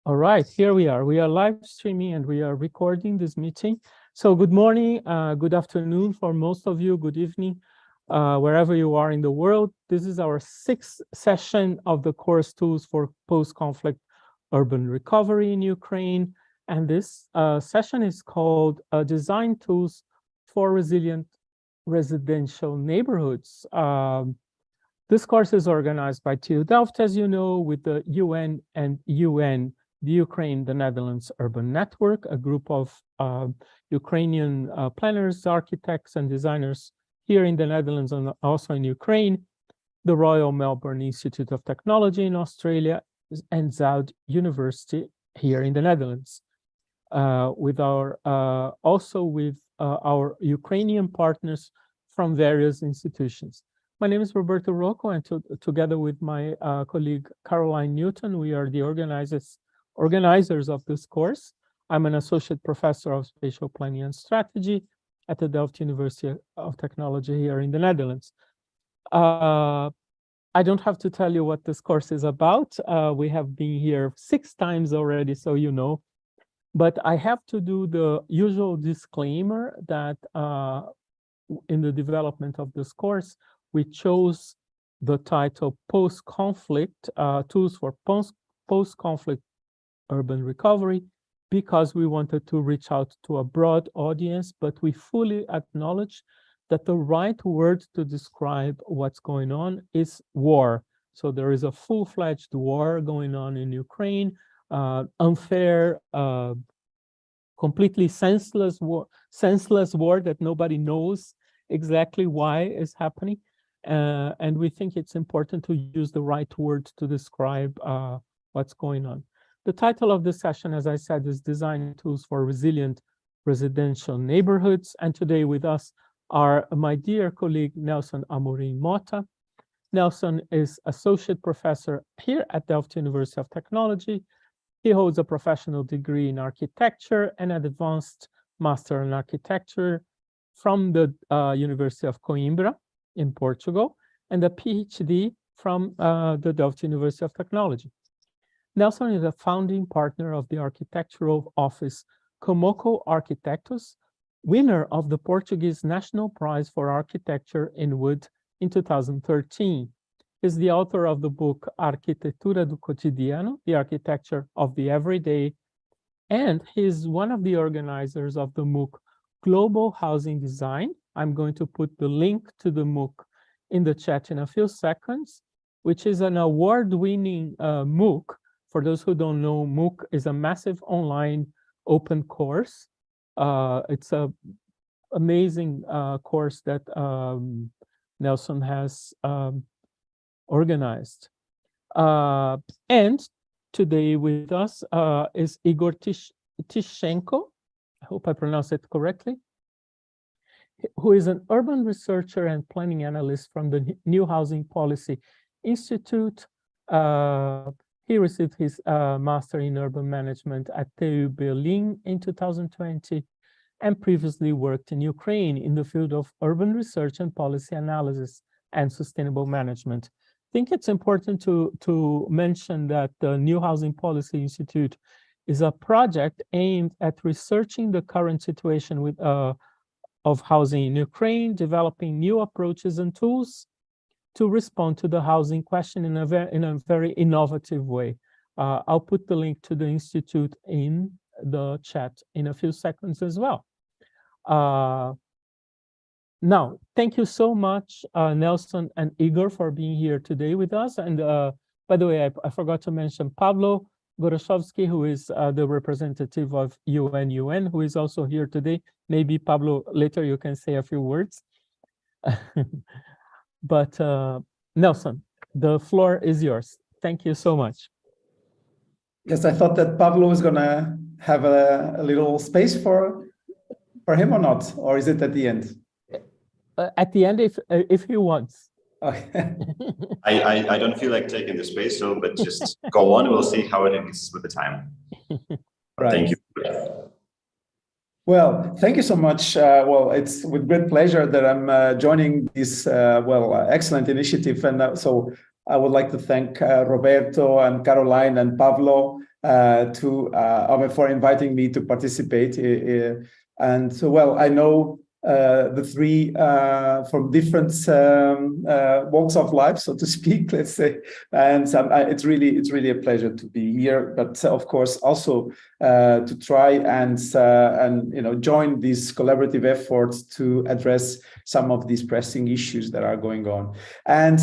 All right, here we are. We are live streaming and we are recording this meeting. So good morning, good afternoon for most of you, good evening, wherever you are in the world. This is our sixth session of the course Tools for Post-Conflict Urban Recovery in Ukraine. And this session is called Design Tools for Resilient Residential Neighborhoods. This course is organized by TU Delft, as you know, with the UN and UN, the Ukraine, the Netherlands Urban Network, a group of Ukrainian planners, architects, and designers here in the Netherlands and also in Ukraine, the Royal Melbourne Institute of Technology in Australia, and Zoud University here in the Netherlands, also with our Ukrainian partners from various institutions. My name is Roberto Rocco, and together with my colleague Caroline Newton, we are the organizers of this course. I'm an associate professor of spatial planning and strategy at the Delft University of Technology here in the Netherlands. I don't have to tell you what this course is about. We have been here 6 times already, so you know. But I have to do the usual disclaimer that in the development of this course, we chose the title Post-Conflict, Tools for Post-Conflict Urban Recovery, because we wanted to reach out to a broad audience, but we fully acknowledge that the right word to describe what's going on is war. So there is a full-fledged war going on in Ukraine, unfair, completely senseless war that nobody knows exactly why is happening. And we think it's important to use the right word to describe what's going on. The title of this session, as I said, is Design Tools for Resilient Residential Neighborhoods. And today with us are my dear colleague, Nelson Amorim Mota. Nelson is Associate Professor here at Delft University of Technology. He holds a professional degree in architecture and an advanced master in architecture from the University of Coimbra in Portugal, and a PhD from the Delft University of Technology. Nelson is a founding partner of the architectural office Comoco Arquitetos, winner of the Portuguese National Prize for Architecture in Wood in 2013. Is the author of the book Arquitetura do Cotidiano, The Architecture of the Everyday, and he is one of the organizers of the MOOC Global Housing Design. I'm going to put the link to the MOOC in the chat in a few seconds, which is an award-winning MOOC. For those who don't know, MOOC is a massive online open course. It's an amazing course that Nelson has organized. And today with us is Igor Tishenko, I hope I pronounced it correctly, who is an urban researcher and planning analyst from the New Housing Policy Institute. He received his master in urban management at TU Berlin in 2020 and previously worked in Ukraine in the field of urban research and policy analysis and sustainable management. I think it's important to mention that the New Housing Policy Institute is a project aimed at researching the current situation of housing in Ukraine, developing new approaches and tools to respond to the housing question in a very innovative way. I'll put the link to the Institute in the chat in a few seconds as well. Now, thank you so much, Nelson and Igor, for being here today with us. And by the way, I forgot to mention Pablo Goroshovsky, who is the representative of UN, who is also here today. Maybe, Pablo, later you can say a few words. But Nelson, the floor is yours. Thank you so much. Yes, I thought that Pablo was going to have a little space for him or not, or is it at the end? At the end, if he wants. Okay. I don't feel like taking the space, so but just go on. We'll see how it is with the time. Right. Thank you. Well, thank you so much. Well, it's with great pleasure that I'm joining this excellent initiative, and so I would like to thank Roberto and Caroline and Pablo for inviting me to participate. And so, well, I know the three from different walks of life, so to speak, let's say, and it's really a pleasure to be here. But of course, also to try and join these collaborative efforts to address some of these pressing issues that are going on. And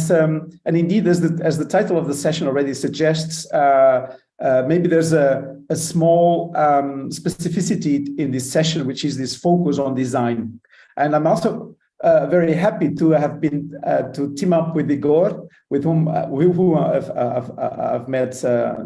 indeed, as the title of the session already suggests, maybe there's a small specificity in this session, which is this focus on design. And I'm also very happy to have been to team up with Igor, with whom I've met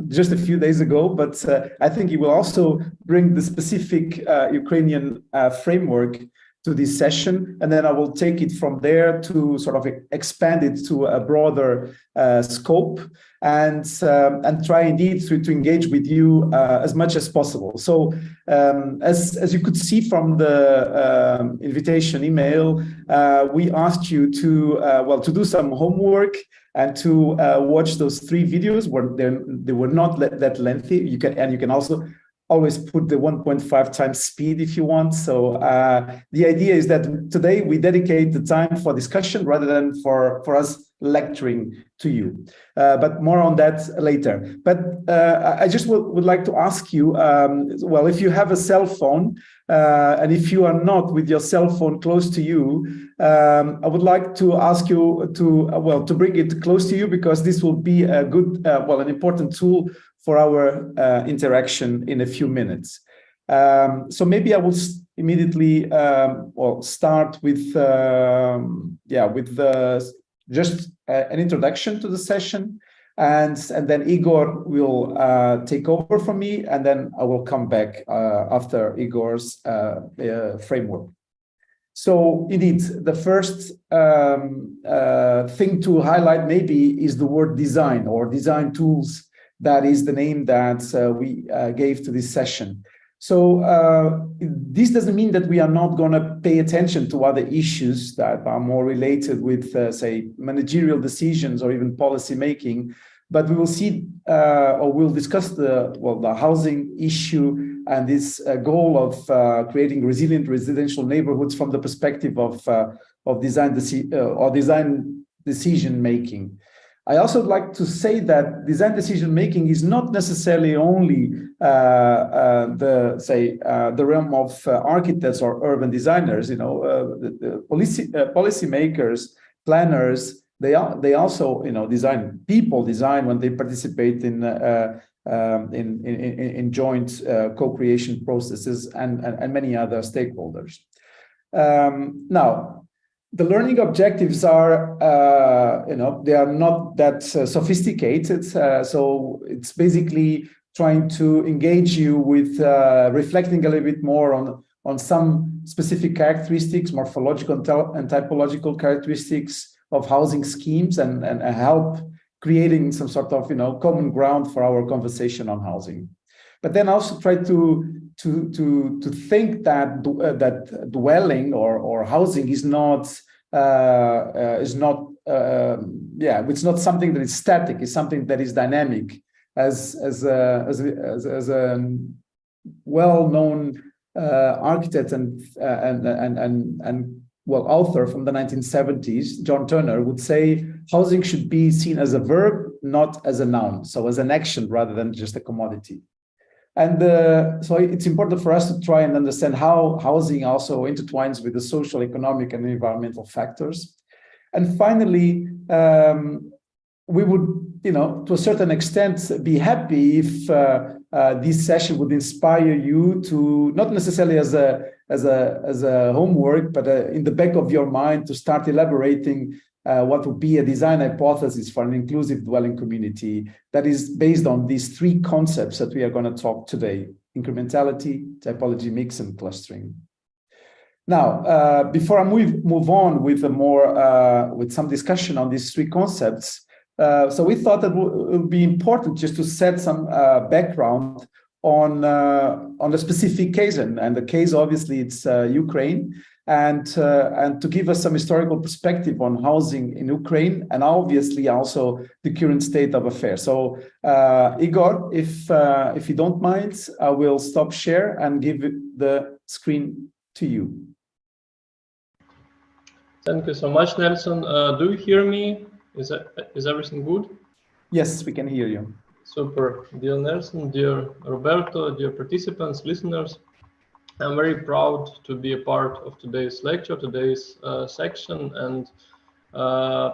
just a few days ago. But I think he will also bring the specific Ukrainian framework to this session, and then I will take it from there to sort of expand it to a broader scope and try indeed to engage with you as much as possible. So as you could see from the invitation email, we asked you to do some homework and to watch those 3 videos. They were not that lengthy. You can also always put the 1.5 times speed if you want. So the idea is that today we dedicate the time for discussion rather than for us lecturing to you. But more on that later. But I just would like to ask you, well, if you have a cell phone, and if you are not with your cell phone close to you, I would like to ask you to bring it close to you, because this will be a good, an important tool for our interaction in a few minutes. So maybe I will immediately start with just an introduction to the session, and then Igor will take over from me, and then I will come back after Igor's framework. So indeed, the first thing to highlight maybe is the word design, or design tools. That is the name that we gave to this session. So this doesn't mean that we are not going to pay attention to other issues that are more related with, say, managerial decisions or even policy making, but we will see or we'll discuss the housing issue and this goal of creating resilient residential neighborhoods from the perspective of design decision making. I also like to say that design decision-making is not necessarily only the realm of architects or urban designers. The policymakers, planners, they also design when they participate in joint co-creation processes and many other stakeholders. Now, the learning objectives are, they are not that sophisticated. So it's basically trying to engage you with reflecting a little bit more on some specific characteristics, morphological and typological characteristics of housing schemes, and help creating some sort of common ground for our conversation on housing. But then also try to think that dwelling or housing is not it's not something that is static. It's something that is dynamic. As a well-known architect and author from the 1970s, John Turner, would say housing should be seen as a verb, not as a noun, so as an action rather than just a commodity. And so it's important for us to try and understand how housing also intertwines with the social, economic, and environmental factors. And finally, we would, to a certain extent, be happy if this session would inspire you to, not necessarily as a homework, but in the back of your mind, to start elaborating what would be a design hypothesis for an inclusive dwelling community that is based on these 3 concepts that we are going to talk today: incrementality, typology, mix, and clustering. Now, before I move on with with some discussion on these 3 concepts, so we thought that it would be important just to set some background on a specific case, and the case, obviously, it's Ukraine. and to give us some historical perspective on housing in Ukraine, and obviously also the current state of affairs. So Igor, if you don't mind, I will stop share and give the screen to you. Thank you so much, Nelson. Do you hear me? Is everything good? Yes, we can hear you. Super. Dear Nelson, dear Roberto, dear participants, listeners, I'm very proud to be a part of today's lecture, today's section, and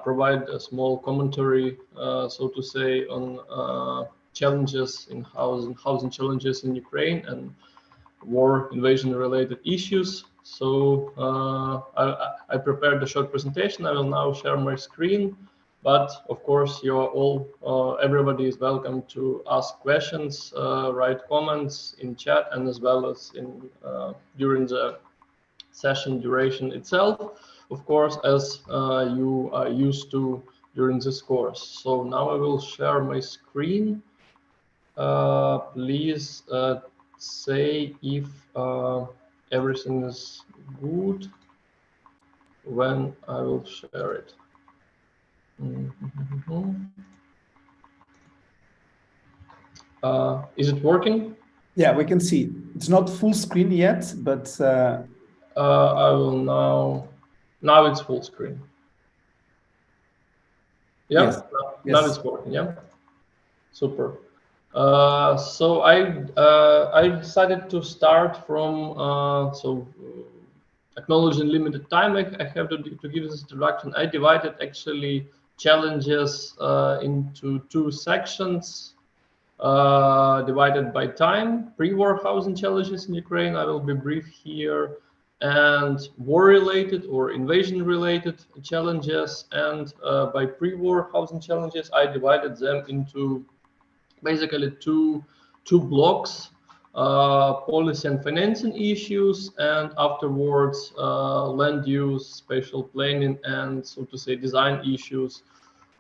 provide a small commentary, so to say, on challenges in housing challenges in Ukraine and war invasion-related issues. So I prepared a short presentation. I will now share my screen. But of course, you're all, everybody is welcome to ask questions, write comments in chat, and as well as in during the session duration itself, of course, as you are used to during this course. So now I will share my screen. Please say if everything is good when I will share it. Is it working? Yeah, we can see. It's not full screen yet, but I will now it's full screen. Yeah, yes. Now it's working. Yeah, super. So I decided to start from acknowledging limited time I have to give this introduction. I divided actually challenges into two sections, divided by time: pre-war housing challenges in Ukraine, I will be brief here, and war-related or invasion-related challenges. And by pre-war housing challenges, I divided them into basically two blocks: policy and financing issues, and afterwards land use, spatial planning, and so to say design issues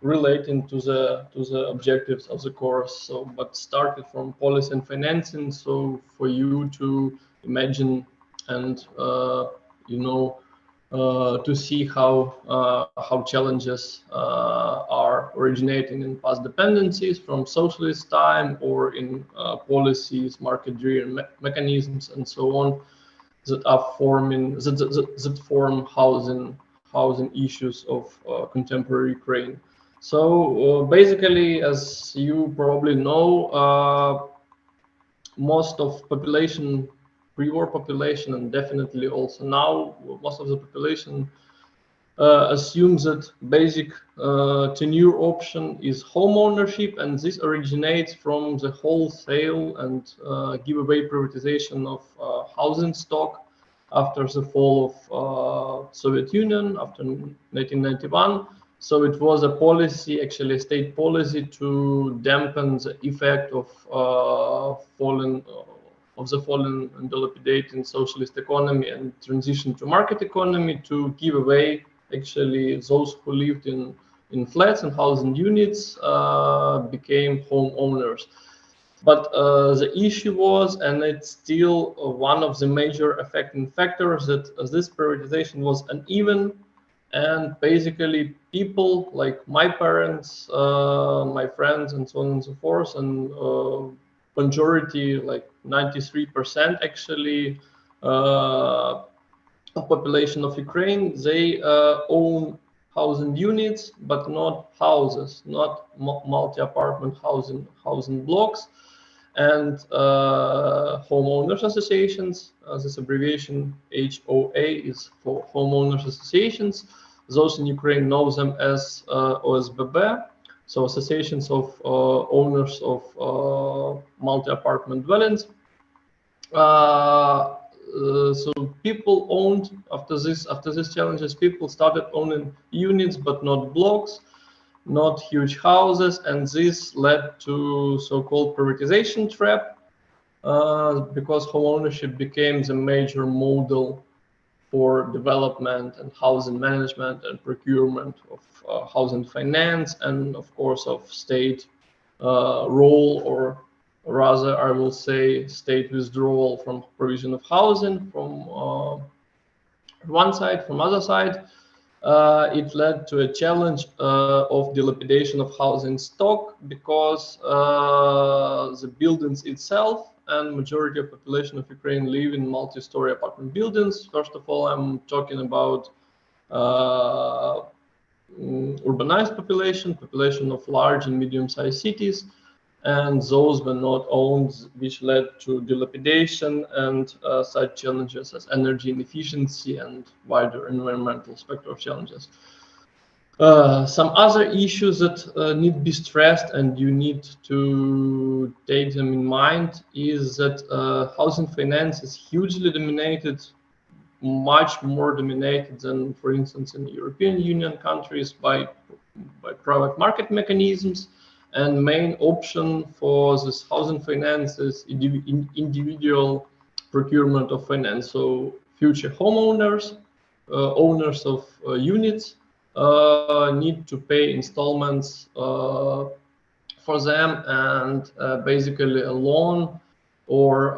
relating to the objectives of the course. So, but started from policy and financing, so for you to imagine and to see how challenges are originating in past dependencies from socialist time, or in policies, market-driven mechanisms, and so on, that are forming that form housing issues of contemporary Ukraine. So basically, as you probably know, most of population, pre-war population, and definitely also now, most of the population assumes that basic tenure option is home ownership, and this originates from the wholesale and giveaway privatization of housing stock after the fall of Soviet Union after 1991. So it was a policy, actually a state policy, to dampen the effect of fallen and dilapidating socialist economy and transition to market economy, to give away actually those who lived in flats and housing units became home owners. But the issue was, and it's still one of the major affecting factors, that this privatization was uneven, and basically people like my parents, my friends, and so on and so forth, and majority, like 93% actually, of population of Ukraine, they own housing units, but not houses, not multi-apartment housing blocks. And homeowners associations, this abbreviation HOA is for homeowners associations. Those in Ukraine know them as OSBB, so associations of owners of multi-apartment dwellings. So people owned, after these challenges, people started owning units but not blocks, not huge houses, and this led to so-called privatization trap, because homeownership became the major model for development and housing management and procurement of housing finance, and of course of state role, or rather I will say state withdrawal from provision of housing, from one side. From other side, it led to a challenge of dilapidation of housing stock, because the buildings itself and majority of population of Ukraine live in multi-story apartment buildings. First of all, I'm talking about urbanized population of large and medium-sized cities, and those were not owned, which led to dilapidation and such challenges as energy inefficiency and wider environmental spectrum of challenges. Some other issues that need to be stressed, and you need to take them in mind, is that housing finance is hugely dominated, much more dominated than, for instance, in the European Union countries, by private market mechanisms. And main option for this housing finance is individual procurement of finance. So future homeowners, owners of units, need to pay installments for them, and basically a loan or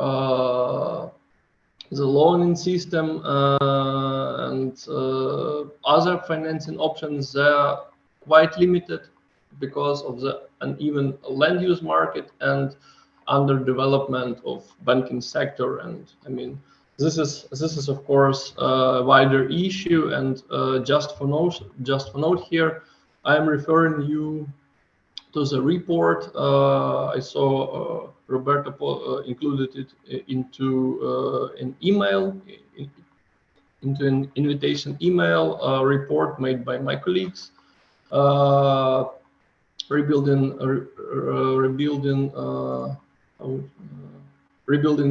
the loaning system and other financing options are quite limited because of the uneven land use market and underdevelopment of banking sector. And I mean, this is of course a wider issue. And just for note here, I am referring you to the report. I saw Roberto included it into an email, into an invitation email report made by my colleagues, rebuilding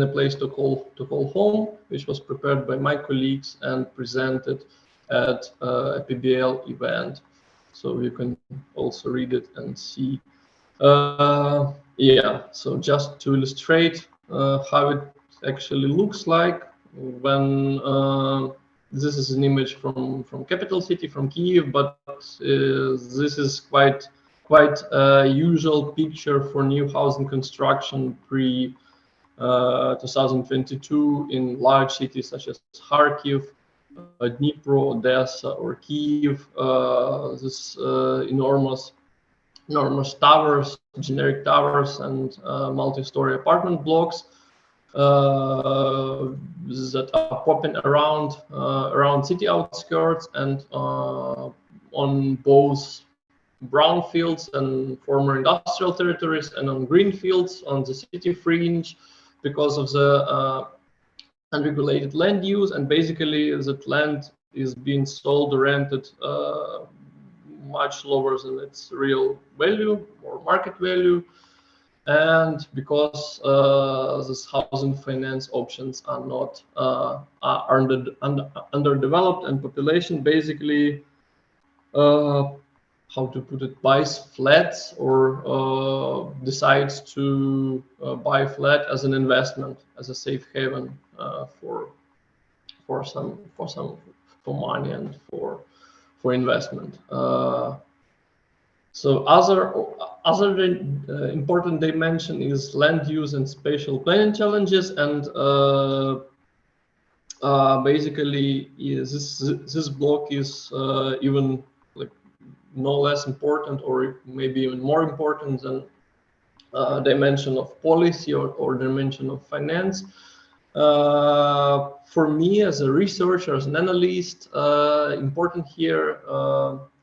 a place to call home, which was prepared by my colleagues and presented at a PBL event. So you can also read it and see. Yeah, so just to illustrate how it actually looks like when this is an image from capital city, from Kyiv, but this is quite usual picture for new housing construction pre 2022 in large cities such as Kharkiv, Dnipro, Odessa, or Kyiv. This enormous towers, generic towers, and multi-story apartment blocks that are popping around city outskirts and on both brownfields and former industrial territories, and on greenfields on the city fringe, because of the unregulated land use. And basically that land is being sold or rented much lower than its real value or market value. And because these housing finance options are not are underdeveloped, and population basically how to put it, buys flats or decides to buy flat as an investment, as a safe haven for money and for investment. So other important dimension is land use and spatial planning challenges, and basically this block is even like no less important, or maybe even more important than dimension of policy or dimension of finance. For me as a researcher, as an analyst, important here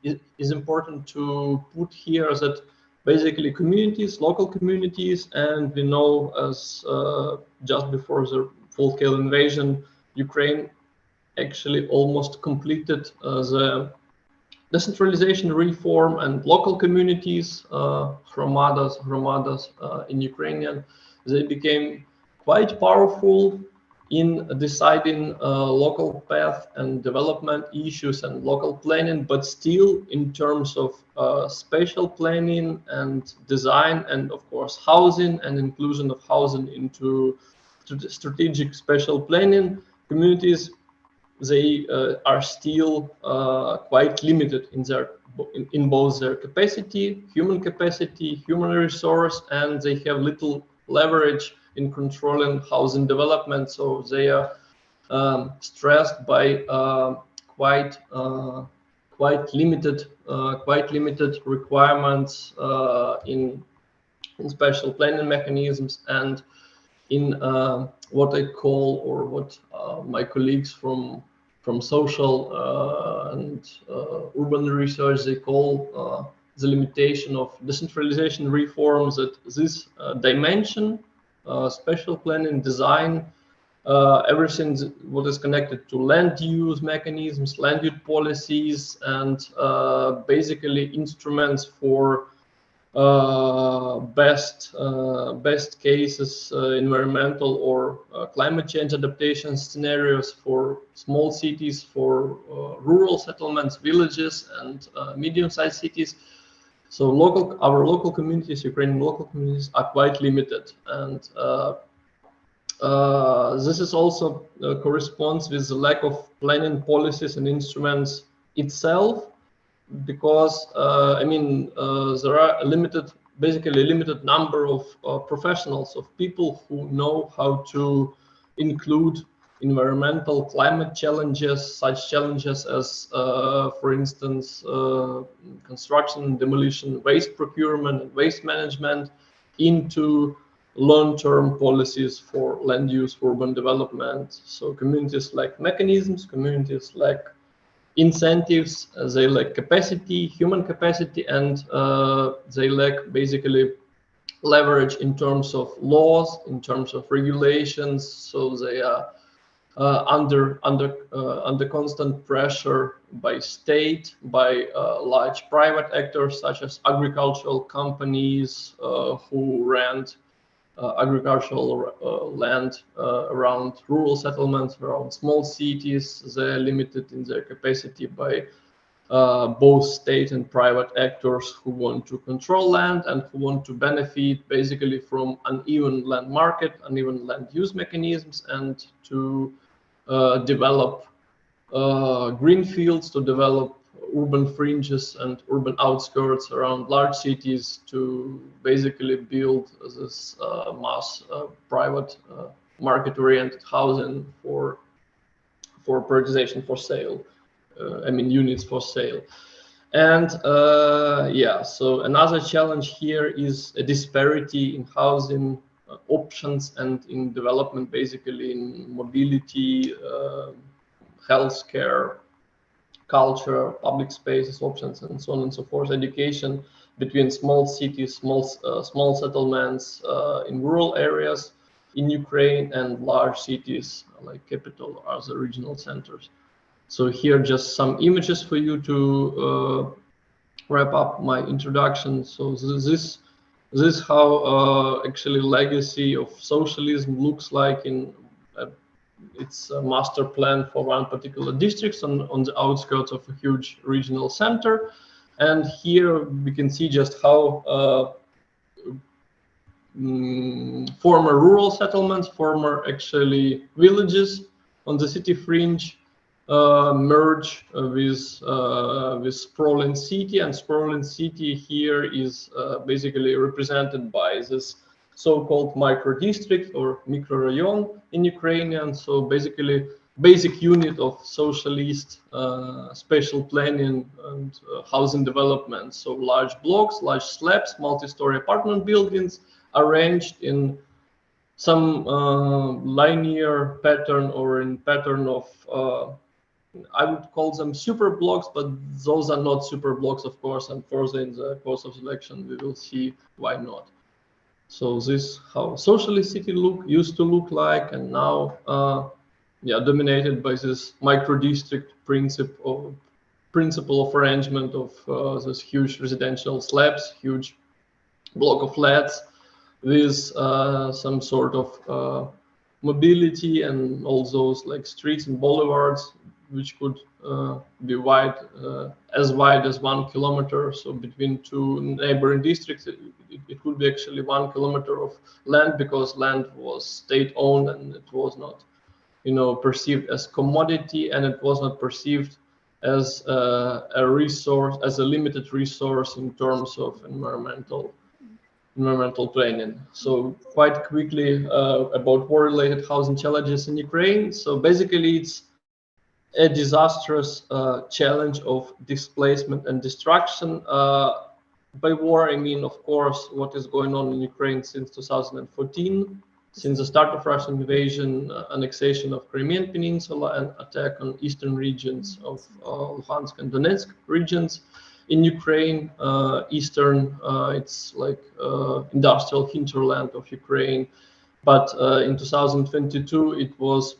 is important to put here that basically communities, local communities, and we know as just before the full-scale invasion, Ukraine actually almost completed the decentralization reform, and local communities, hromadas in Ukrainian, they became quite powerful in deciding local path and development issues and local planning, but still in terms of spatial planning and design, and of course housing and inclusion of housing into strategic spatial planning, communities, they are still quite limited in both their capacity, human resource, and they have little leverage in controlling housing development. So they are stressed by quite limited requirements in special planning mechanisms and in what I call, or what my colleagues from social and urban research, they call the limitation of decentralization reforms, that this dimension, special planning, design, everything what is connected to land use mechanisms, land use policies, and basically instruments for best cases environmental or climate change adaptation scenarios for small cities, for rural settlements, villages, and medium-sized cities. So our local communities, Ukrainian local communities, are quite limited, and this is also corresponds with the lack of planning policies and instruments itself, because I mean there are basically a limited number of professionals, of people who know how to include environmental climate challenges, such challenges as for instance construction and demolition, waste procurement and waste management, into long-term policies for land use, for urban development. So communities lack mechanisms, communities lack incentives, they lack capacity, human capacity, and they lack basically leverage in terms of laws, in terms of regulations. So they are under constant pressure by state, by large private actors such as agricultural companies who rent agricultural land around rural settlements, around small cities. They're limited in their capacity by both state and private actors who want to control land and who want to benefit basically from uneven land market, uneven land use mechanisms, and to develop green fields, to develop urban fringes and urban outskirts around large cities, to basically build this mass private market-oriented housing for privatization, for sale. I mean, units for sale. And yeah, so another challenge here is a disparity in housing options and in development, basically in mobility, healthcare, culture, public spaces options, and so on and so forth, education, between small cities, small settlements in rural areas in Ukraine, and large cities like capital or other regional centers. So here just some images for you to wrap up my introduction. So this is how actually legacy of socialism looks like in it's a master plan for one particular district on the outskirts of a huge regional center. And here we can see just how former rural settlements, former actually villages on the city fringe merge with sprawling city, and sprawling city here is basically represented by this so-called micro district or mikrorayon in Ukrainian. So basically basic unit of socialist spatial planning and housing development. So large blocks, large slabs, multi-story apartment buildings arranged in some linear pattern, or in pattern of I would call them super blocks, but those are not super blocks, of course, and further in the course of selection we will see why not. So this how socialist city used to look like, and now yeah, dominated by this micro district principle of arrangement of this huge residential slabs, huge block of flats with some sort of mobility and all those like streets and boulevards which could be wide as 1 kilometer. So between two neighboring districts, it could be actually 1 kilometer of land, because land was state-owned and it was not, you know, perceived as commodity, and it was not perceived as a resource, as a limited resource in terms of environmental environmental training. So quite quickly about war-related housing challenges in Ukraine. So basically it's a disastrous challenge of displacement and destruction. By war, I mean, of course, what is going on in Ukraine since 2014, since the start of Russian invasion, annexation of Crimean Peninsula, and attack on eastern regions of Luhansk and Donetsk regions. In Ukraine, it's like industrial hinterland of Ukraine. But in 2022, it was,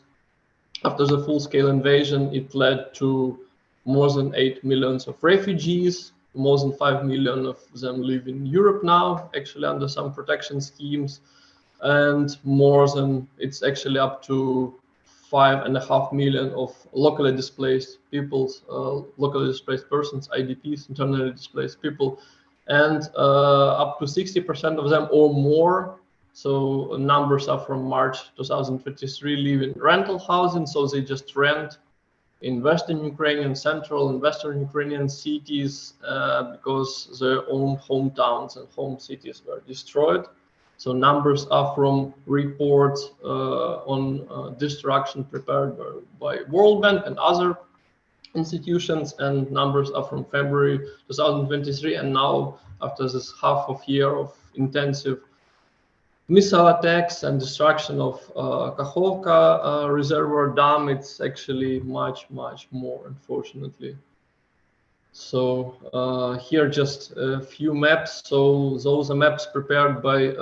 after the full-scale invasion, it led to more than 8 million of refugees. More than 5 million of them live in Europe now, actually under some protection schemes. And it's actually up to 5.5 million of locally displaced locally displaced persons, IDPs, internally displaced people, and up to 60% of them or more. So numbers are from March 2023, live in rental housing, so they just rent in Western Ukrainian, Central and Western Ukrainian cities because their own hometowns and home cities were destroyed. So numbers are from reports on destruction prepared by World Bank and other institutions, and numbers are from February 2023. And now, after this half of year of intensive missile attacks and destruction of Kakhovka reservoir dam, it's actually much more, unfortunately. So here just a few maps. So those are maps prepared by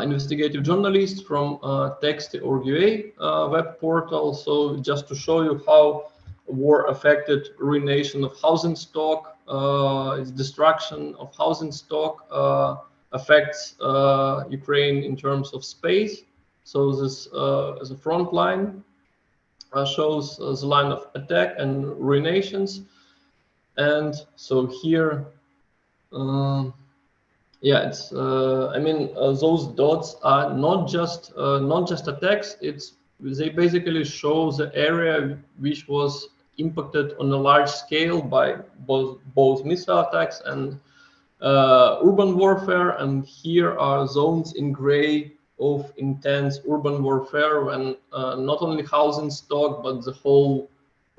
investigative journalists from Texte.org.ua web portal. So just to show you how war affected ruination of housing stock, its destruction of housing stock affects Ukraine in terms of space. So this as a front line shows the line of attack and ruinations. And so here, it's I mean those dots are not just attacks. They basically show the area which was impacted on a large scale by both missile attacks and urban warfare. And here are zones in gray of intense urban warfare when not only housing stock but the whole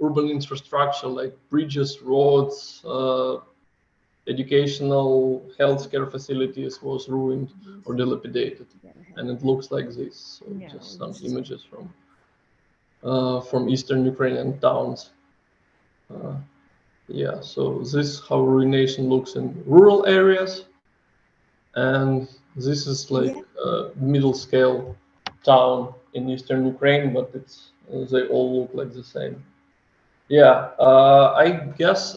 urban infrastructure like bridges, roads, educational, healthcare facilities was ruined or dilapidated. And it looks like this. So just some images from eastern Ukrainian towns. So this is how ruination looks in rural areas. And this is like a middle scale town in eastern Ukraine, but they all look like the same. I guess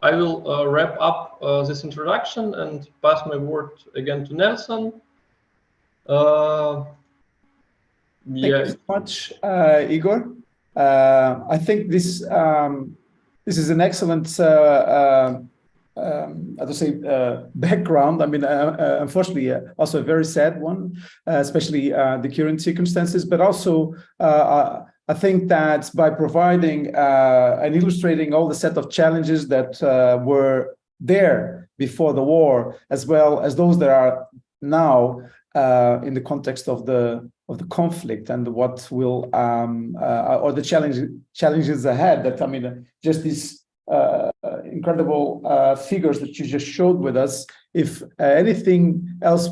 I will wrap up this introduction and pass my word again to Nelson. Thank you so much, Igor. I think this is an excellent background. I mean, unfortunately, also a very sad one, especially the current circumstances, but also I think that by providing and illustrating all the set of challenges that were there before the war, as well as those that are now in the context of the conflict and what will or the challenges ahead, that I mean, just these incredible figures that you just showed with us. If anything else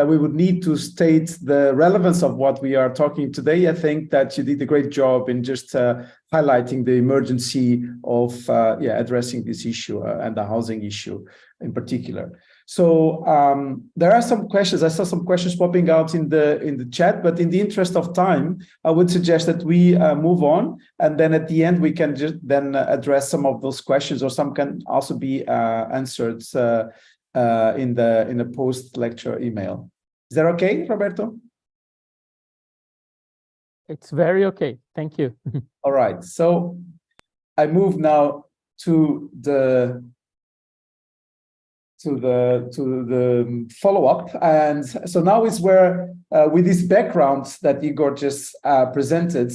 we would need to state the relevance of what we are talking today. I think that you did a great job in just highlighting the emergency of addressing this issue and the housing issue in particular. So there are some questions. I saw some questions popping out in the chat, but in the interest of time, I would suggest that we move on, and then at the end we can just then address some of those questions, or some can also be answered in the post-lecture email. Is that okay, Roberto? It's very okay. Thank you. All right. So I move now to the follow-up, and so now is where with this background that Igor just presented,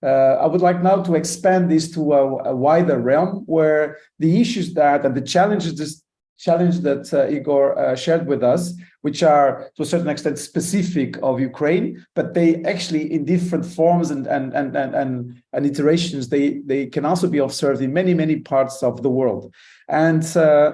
I would like now to expand this to a wider realm where the issues and the challenges challenge that Igor shared with us, which are to a certain extent specific of Ukraine, but they actually in different forms and iterations, they can also be observed in many parts of the world. And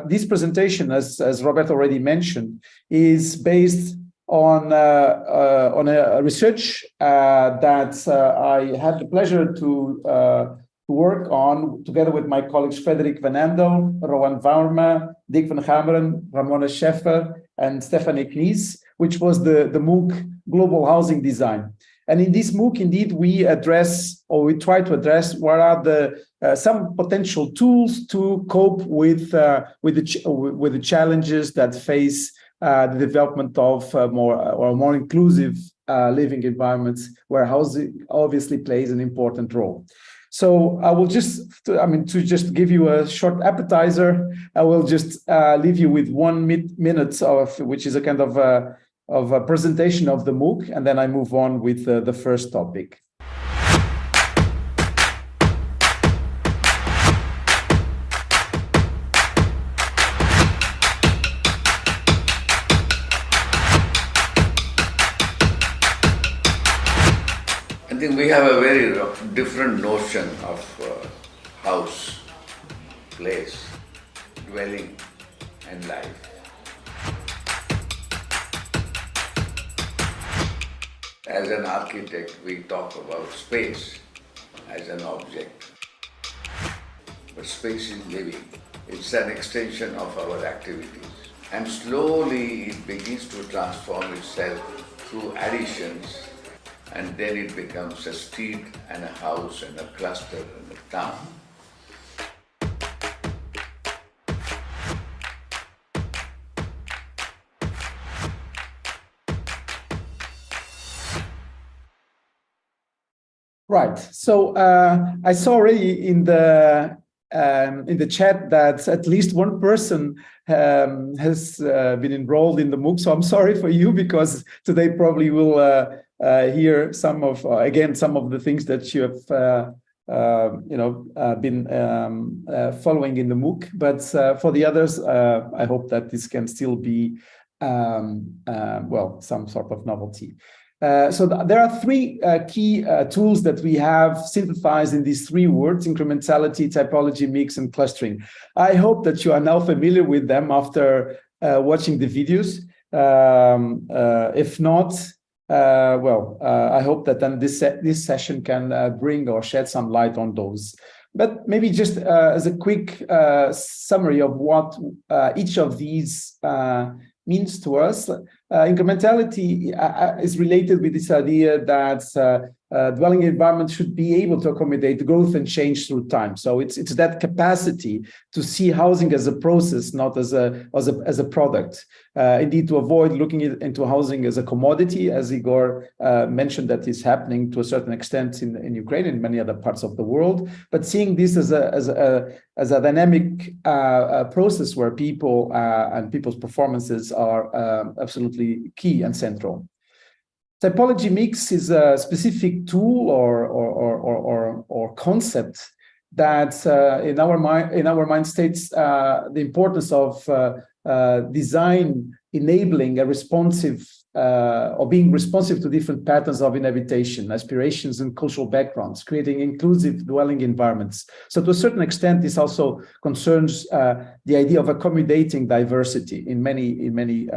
this presentation, as Robert already mentioned, is based on a research that I had the pleasure to work on together with my colleagues Frederik van Andel, Rowan Varma, Dick van Gameren, Ramona Scheffer, and Stephanie Knies, which was the MOOC Global Housing Design. And in this MOOC, indeed, we address, or we try to address, what are the some potential tools to cope with the challenges that face the development of more inclusive living environments, where housing obviously plays an important role. So I will to just give you a short appetizer, I will just leave you with 1 minute of, which is a kind of a presentation of the MOOC, and then I move on with the first topic. I think we have a very different notion of house, place, dwelling, and life. As an architect, we talk about space as an object. But space is living. It's an extension of our activities. And slowly it begins to transform itself through additions, and then it becomes a street and a house and a cluster and a town. Right. So I saw already in the chat that at least one person has been enrolled in the MOOC. So I'm sorry for you, because today probably will hear some of the things that you have been following in the MOOC. But for the others, I hope that this can still be some sort of novelty. So there are 3 key tools that we have synthesized in these 3 words: incrementality, typology, mix, and clustering. I hope that you are now familiar with them after watching the videos. If not, I hope that then this session can bring or shed some light on those. But maybe just as a quick summary of what each of these means to us. Incrementality is related with this idea that dwelling environment should be able to accommodate growth and change through time. So it's that capacity to see housing as a process, not as a product. Indeed, to avoid looking into housing as a commodity, as Igor mentioned, that is happening to a certain extent in Ukraine and many other parts of the world. But seeing this as a dynamic process where people and people's performances are absolutely key and central. Typology mix is a specific tool or concept that in our mind states the importance of design enabling a responsive or being responsive to different patterns of inhabitation, aspirations, and cultural backgrounds, creating inclusive dwelling environments. So to a certain extent, this also concerns the idea of accommodating diversity in many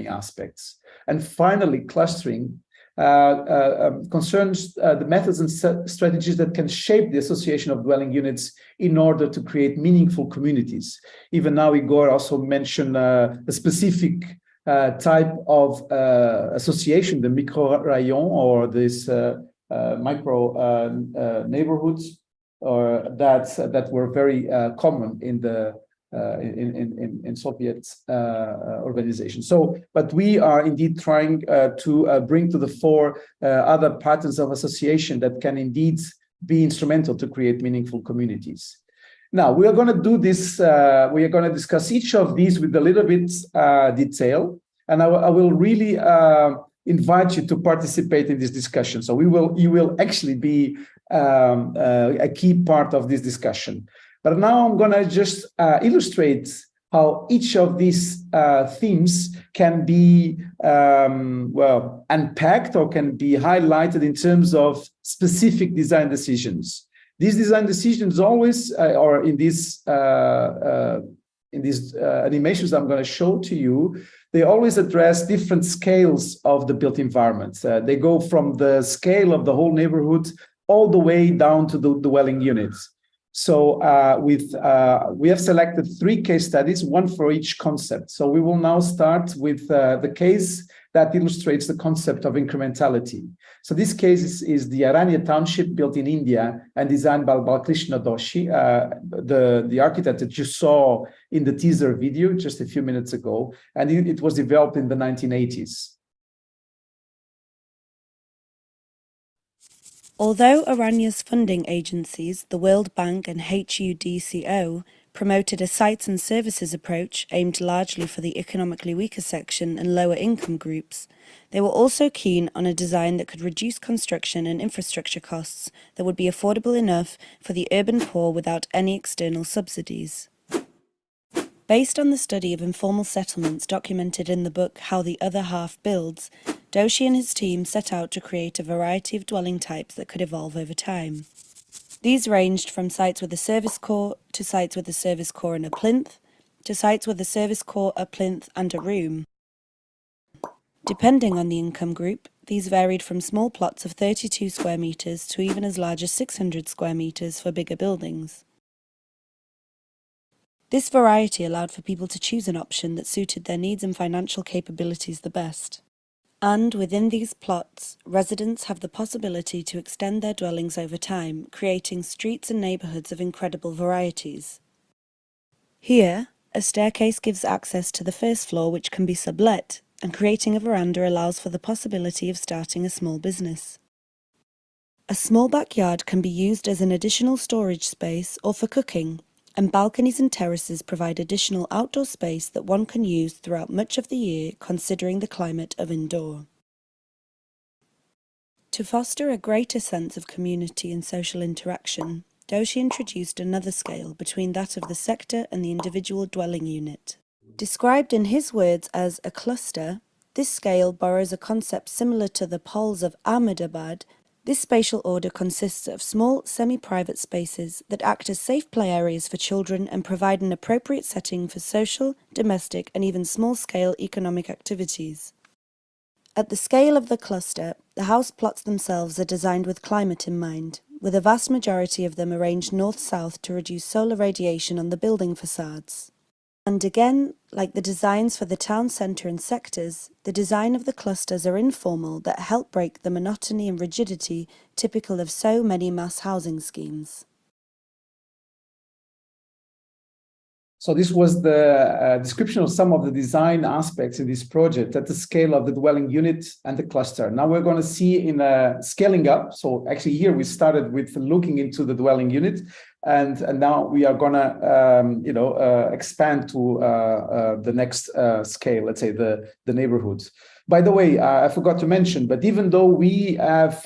aspects. And finally, clustering concerns the methods and strategies that can shape the association of dwelling units in order to create meaningful communities. Even now, Igor also mentioned a specific type of association, the micro-rayon, or this micro neighborhoods, or that were very common in the in Soviet organization. So, but we are indeed trying to bring to the fore other patterns of association that can indeed be instrumental to create meaningful communities. Now, we are going to do this, we are going to discuss each of these with a little bit detail, and I will really invite you to participate in this discussion. So you will actually be a key part of this discussion. But now I'm going to just illustrate how each of these themes can be well, unpacked or can be highlighted in terms of specific design decisions. These design decisions always, or in these animations I'm going to show to you, they always address different scales of the built environment. They go from the scale of the whole neighborhood all the way down to the dwelling units. So we have selected 3 case studies, one for each concept. So we will now start with the case that illustrates the concept of incrementality. So this case is the Aranya township built in India and designed by Balkrishna Doshi, the architect that you saw in the teaser video just a few minutes ago. And it was developed in the 1980s. Although Aranya's funding agencies, the World Bank and HUDCO, promoted a sites and services approach aimed largely for the economically weaker section and lower income groups, they were also keen on a design that could reduce construction and infrastructure costs that would be affordable enough for the urban poor without any external subsidies. Based on the study of informal settlements documented in the book How the Other Half Builds, Doshi and his team set out to create a variety of dwelling types that could evolve over time. These ranged from sites with a service core to sites with a service core and a plinth, to sites with a service core, a plinth and a room. Depending on the income group, these varied from small plots of 32 square metres to even as large as 600 square metres for bigger buildings. This variety allowed for people to choose an option that suited their needs and financial capabilities the best. And within these plots, residents have the possibility to extend their dwellings over time, creating streets and neighbourhoods of incredible varieties. Here, a staircase gives access to the first floor, which can be sublet, and creating a veranda allows for the possibility of starting a small business. A small backyard can be used as an additional storage space or for cooking, and balconies and terraces provide additional outdoor space that one can use throughout much of the year, considering the climate of indoor. To foster a greater sense of community and social interaction, Doshi introduced another scale between that of the sector and the individual dwelling unit. Described in his words as a cluster, this scale borrows a concept similar to the poles of Ahmedabad. This spatial order consists of small, semi-private spaces that act as safe play areas for children and provide an appropriate setting for social, domestic, and even small-scale economic activities. At the scale of the cluster, the house plots themselves are designed with climate in mind, with a vast majority of them arranged north-south to reduce solar radiation on the building facades. And again, like the designs for the town centre and sectors, the design of the clusters are informal that help break the monotony and rigidity typical of so many mass housing schemes. So this was the description of some of the design aspects in this project at the scale of the dwelling unit and the cluster. Now we're going to see in scaling up. So actually here we started with looking into the dwelling unit, and now we are going to expand to the next scale, let's say the neighborhoods. By the way, I forgot to mention, but even though we have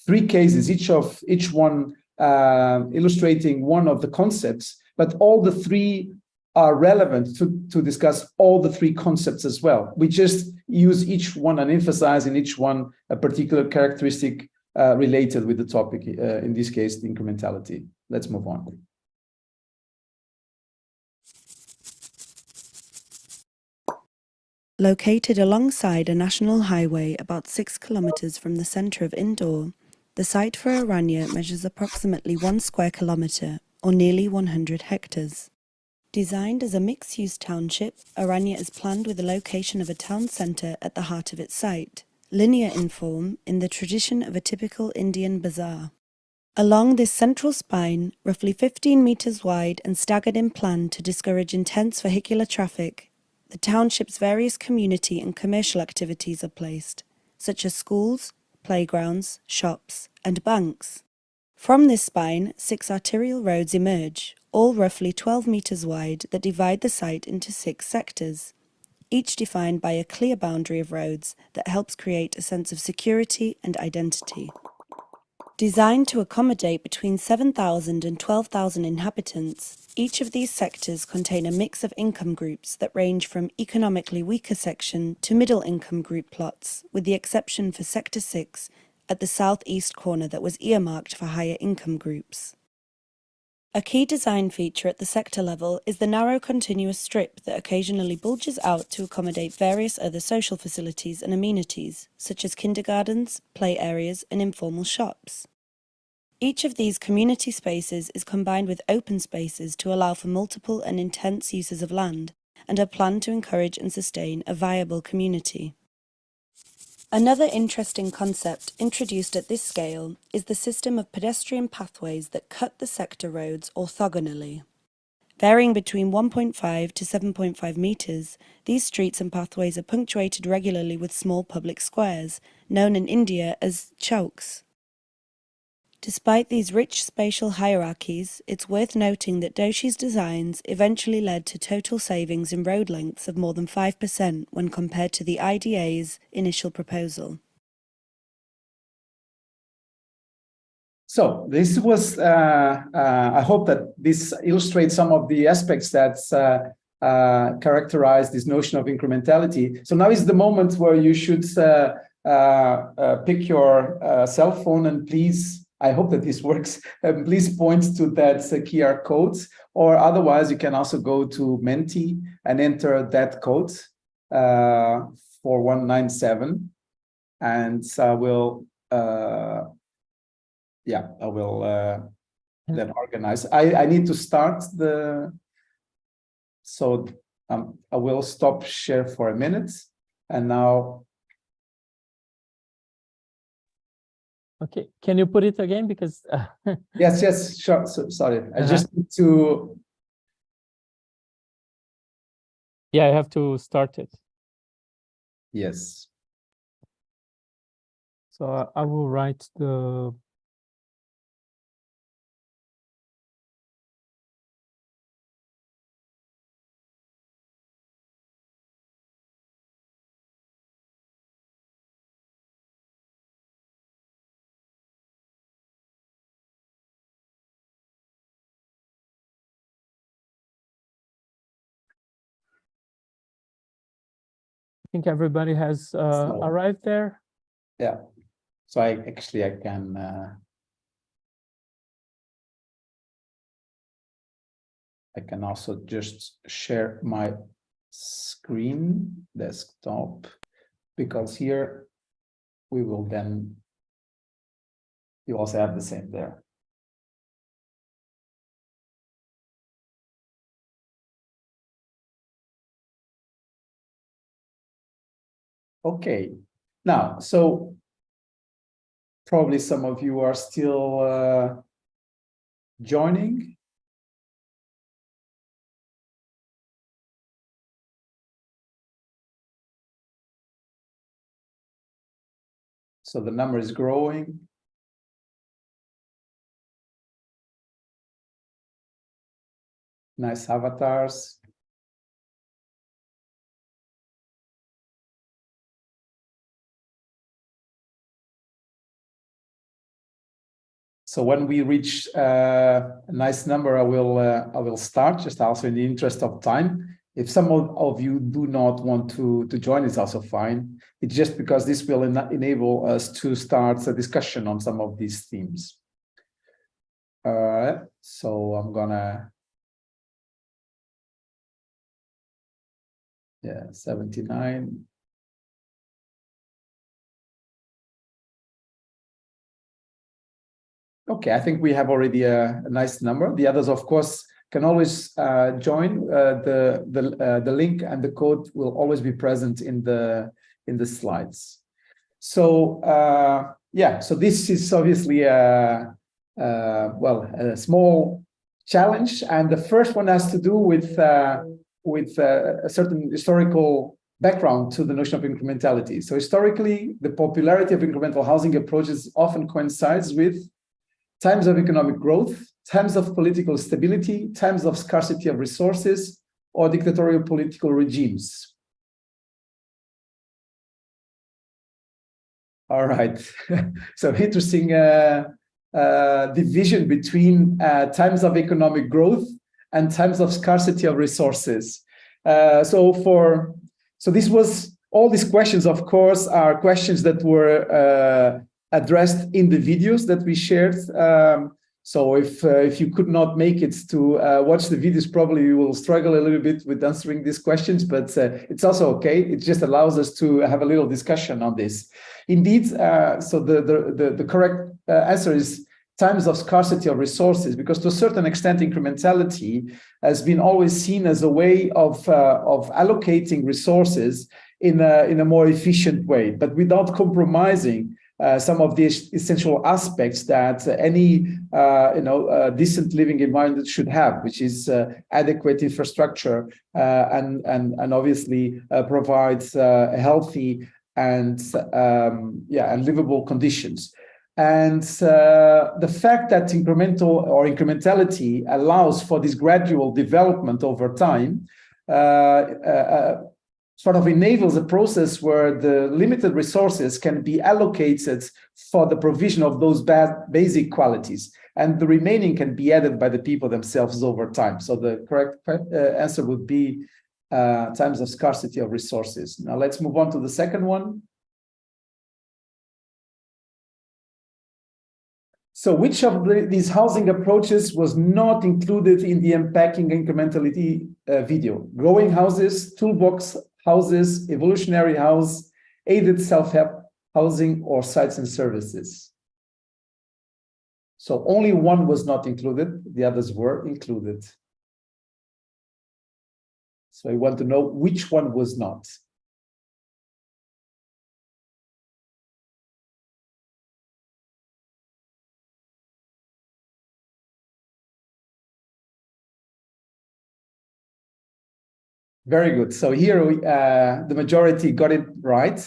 3 cases, each one illustrating one of the concepts, but all the 3 are relevant to discuss all the 3 concepts as well. We just use each one and emphasize in each one a particular characteristic related with the topic, in this case, the incrementality. Let's move on. Located alongside a national highway about 6 kilometres from the centre of Indore, the site for Aranya measures approximately 1 square kilometre, or nearly 100 hectares. Designed as a mixed-use township, Aranya is planned with the location of a town centre at the heart of its site, linear in form in the tradition of a typical Indian bazaar. Along this central spine, roughly 15 metres wide and staggered in plan to discourage intense vehicular traffic, the township's various community and commercial activities are placed, such as schools, playgrounds, shops, and banks. From this spine, 6 arterial roads emerge, all roughly 12 metres wide, that divide the site into 6 sectors, each defined by a clear boundary of roads that helps create a sense of security and identity. Designed to accommodate between 7,000 and 12,000 inhabitants, each of these sectors contain a mix of income groups that range from economically weaker section to middle income group plots, with the exception for Sector 6 at the southeast corner that was earmarked for higher income groups. A key design feature at the sector level is the narrow continuous strip that occasionally bulges out to accommodate various other social facilities and amenities, such as kindergartens, play areas, and informal shops. Each of these community spaces is combined with open spaces to allow for multiple and intense uses of land, and are planned to encourage and sustain a viable community. Another interesting concept introduced at this scale is the system of pedestrian pathways that cut the sector roads orthogonally. Varying between 1.5 to 7.5 metres, these streets and pathways are punctuated regularly with small public squares, known in India as chowks. Despite these rich spatial hierarchies, it's worth noting that Doshi's designs eventually led to total savings in road lengths of more than 5% when compared to the IDA's initial proposal. So this was, I hope that this illustrates some of the aspects that characterize this notion of incrementality. So now is the moment where you should pick your cell phone and please, I hope that this works, please point to that QR code, or otherwise you can also go to Menti and enter that code 4197, and I will then organize. I need to start so I will stop share for a minute, and now. Okay, can you put it again? Because yes, sure. So, sorry, I just need to. Yeah, I have to start it. Yes. So I will write the. I think everybody has arrived there. Yeah. So I can also just share my screen desktop, because here we will then, you also have the same there. Okay, now, so probably some of you are still joining. So the number is growing. Nice avatars. So when we reach a nice number, I will start, just also in the interest of time. If some of you do not want to join, it's also fine. It's just because this will enable us to start a discussion on some of these themes. So I'm gonna, 79. Okay, I think we have already a nice number. The others, of course, can always join. The link and the code will always be present in the slides. So so this is obviously a small challenge, and the first one has to do with a certain historical background to the notion of incrementality. So historically, the popularity of incremental housing approaches often coincides with times of economic growth, times of political stability, times of scarcity of resources, or dictatorial political regimes. All right. So interesting division between times of economic growth and times of scarcity of resources. So this was, all these questions, of course, are questions that were addressed in the videos that we shared. So if you could not make it to watch the videos, probably you will struggle a little bit with answering these questions, but it's also okay. It just allows us to have a little discussion on this. Indeed, so the correct answer is times of scarcity of resources, because to a certain extent, incrementality has been always seen as a way of allocating resources in a more efficient way, but without compromising some of the essential aspects that any decent living environment should have, which is adequate infrastructure and obviously provides healthy and livable conditions. And the fact that incrementality allows for this gradual development over time sort of enables a process where the limited resources can be allocated for the provision of those basic qualities, and the remaining can be added by the people themselves over time. So the correct answer would be times of scarcity of resources. Now let's move on to the second one. So which of these housing approaches was not included in the unpacking incrementality video? Growing houses, toolbox houses, evolutionary house, aided self-help housing, or sites and services? So only one was not included, the others were included. So I want to know which one was not. Very good. So here the majority got it right.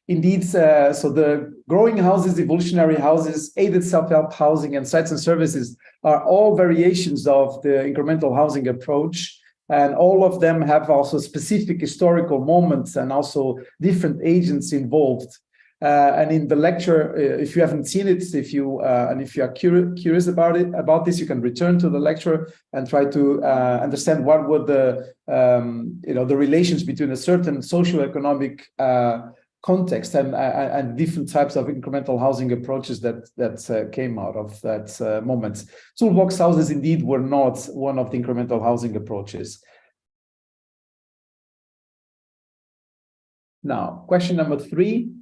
Indeed, so the growing houses, evolutionary houses, aided self-help housing, and sites and services are all variations of the incremental housing approach. And all of them have also specific historical moments and also different agents involved. And in the lecture, if you haven't seen it, if you are curious about this, you can return to the lecture and try to understand what were the relations between a certain socioeconomic context and different types of incremental housing approaches that came out of that moment. Toolbox houses indeed were not one of the incremental housing approaches. Now, question number 3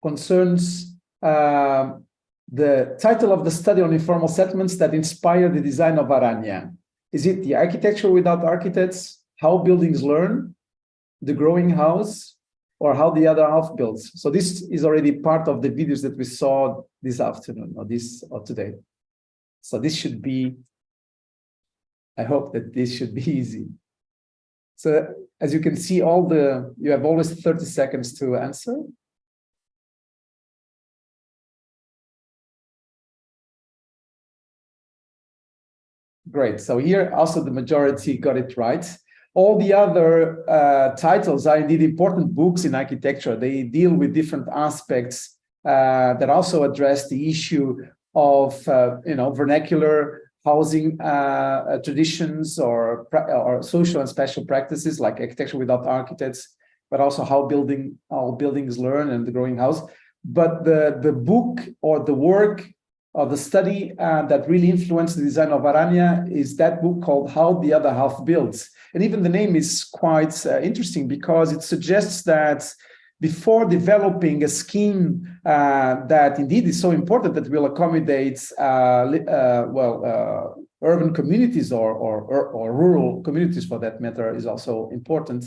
concerns the title of the study on informal settlements that inspired the design of Aranya. Is it the architecture without architects, how buildings learn, the growing house, or how the other half builds? So this is already part of the videos that we saw this afternoon or today. So this should be, I hope that this should be easy. So as you can see, you have always 30 seconds to answer. Great. So here also the majority got it right. All the other titles are indeed important books in architecture. They deal with different aspects that also address the issue of vernacular housing traditions or social and special practices like architecture without architects, but also how buildings learn and the growing house. But the book or the work of the study that really influenced the design of Aranya is that book called How the Other Half Builds. And even the name is quite interesting because it suggests that before developing a scheme that indeed is so important that will accommodate urban communities or rural communities for that matter is also important.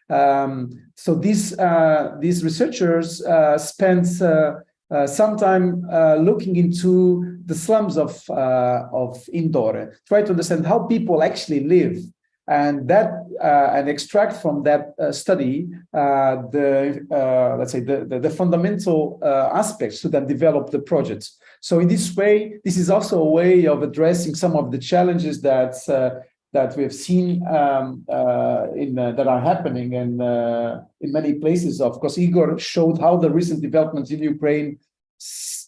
So these researchers spent some time looking into the slums of Indore, try to understand how people actually live, and extract from that study let's say the fundamental aspects to then develop the project. So in this way, this is also a way of addressing some of the challenges that we have seen that are happening in many places. Of course, Igor showed how the recent developments in Ukraine,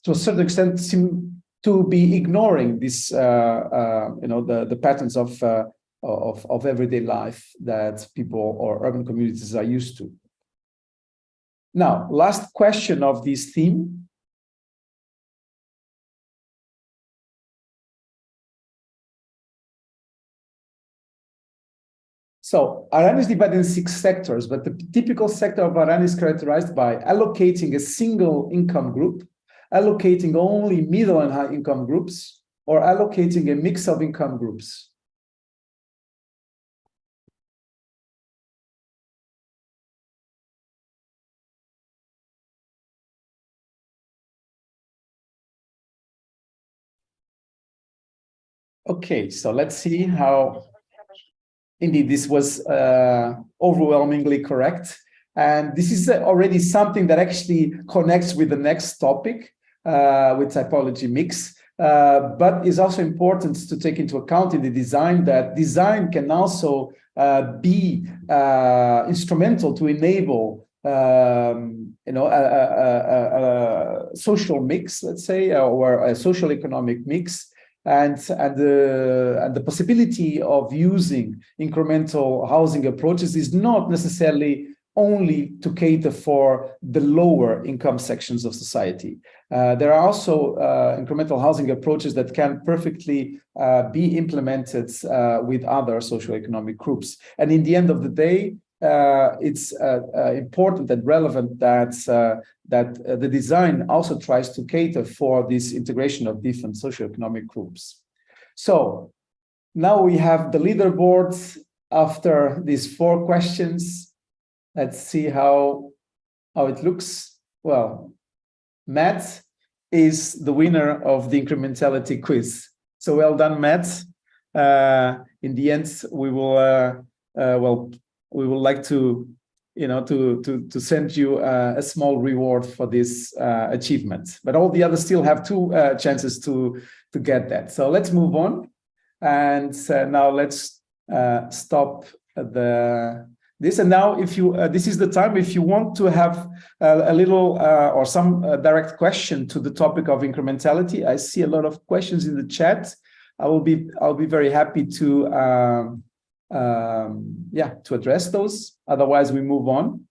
to a certain extent, seem to be ignoring this, the patterns of everyday life that people or urban communities are used to. Now, last question of this theme. So Iran is divided in 6 sectors, but the typical sector of Iran is characterized by allocating a single income group, allocating only middle and high income groups, or allocating a mix of income groups. Okay, so let's see how. Indeed, this was overwhelmingly correct. And this is already something that actually connects with the next topic, with typology mix, but is also important to take into account in the design that design can also be instrumental to enable a social mix, let's say, or a social economic mix. And the possibility of using incremental housing approaches is not necessarily only to cater for the lower income sections of society. There are also incremental housing approaches that can perfectly be implemented with other socioeconomic groups. And in the end of the day, it's important and relevant that the design also tries to cater for this integration of different socioeconomic groups. So now we have the leaderboard after these 4 questions. Let's see how it looks. Well, Matt is the winner of the incrementality quiz. So well done, Matt. In the end, we will we would like to, to send you a small reward for this achievement. But all the others still have 2 chances to get that. So let's move on, and now let's stop this. And now, if you this is the time if you want to have a little or some direct question to the topic of incrementality. I see a lot of questions in the chat. I'll be very happy to. To address those. Otherwise, we move on.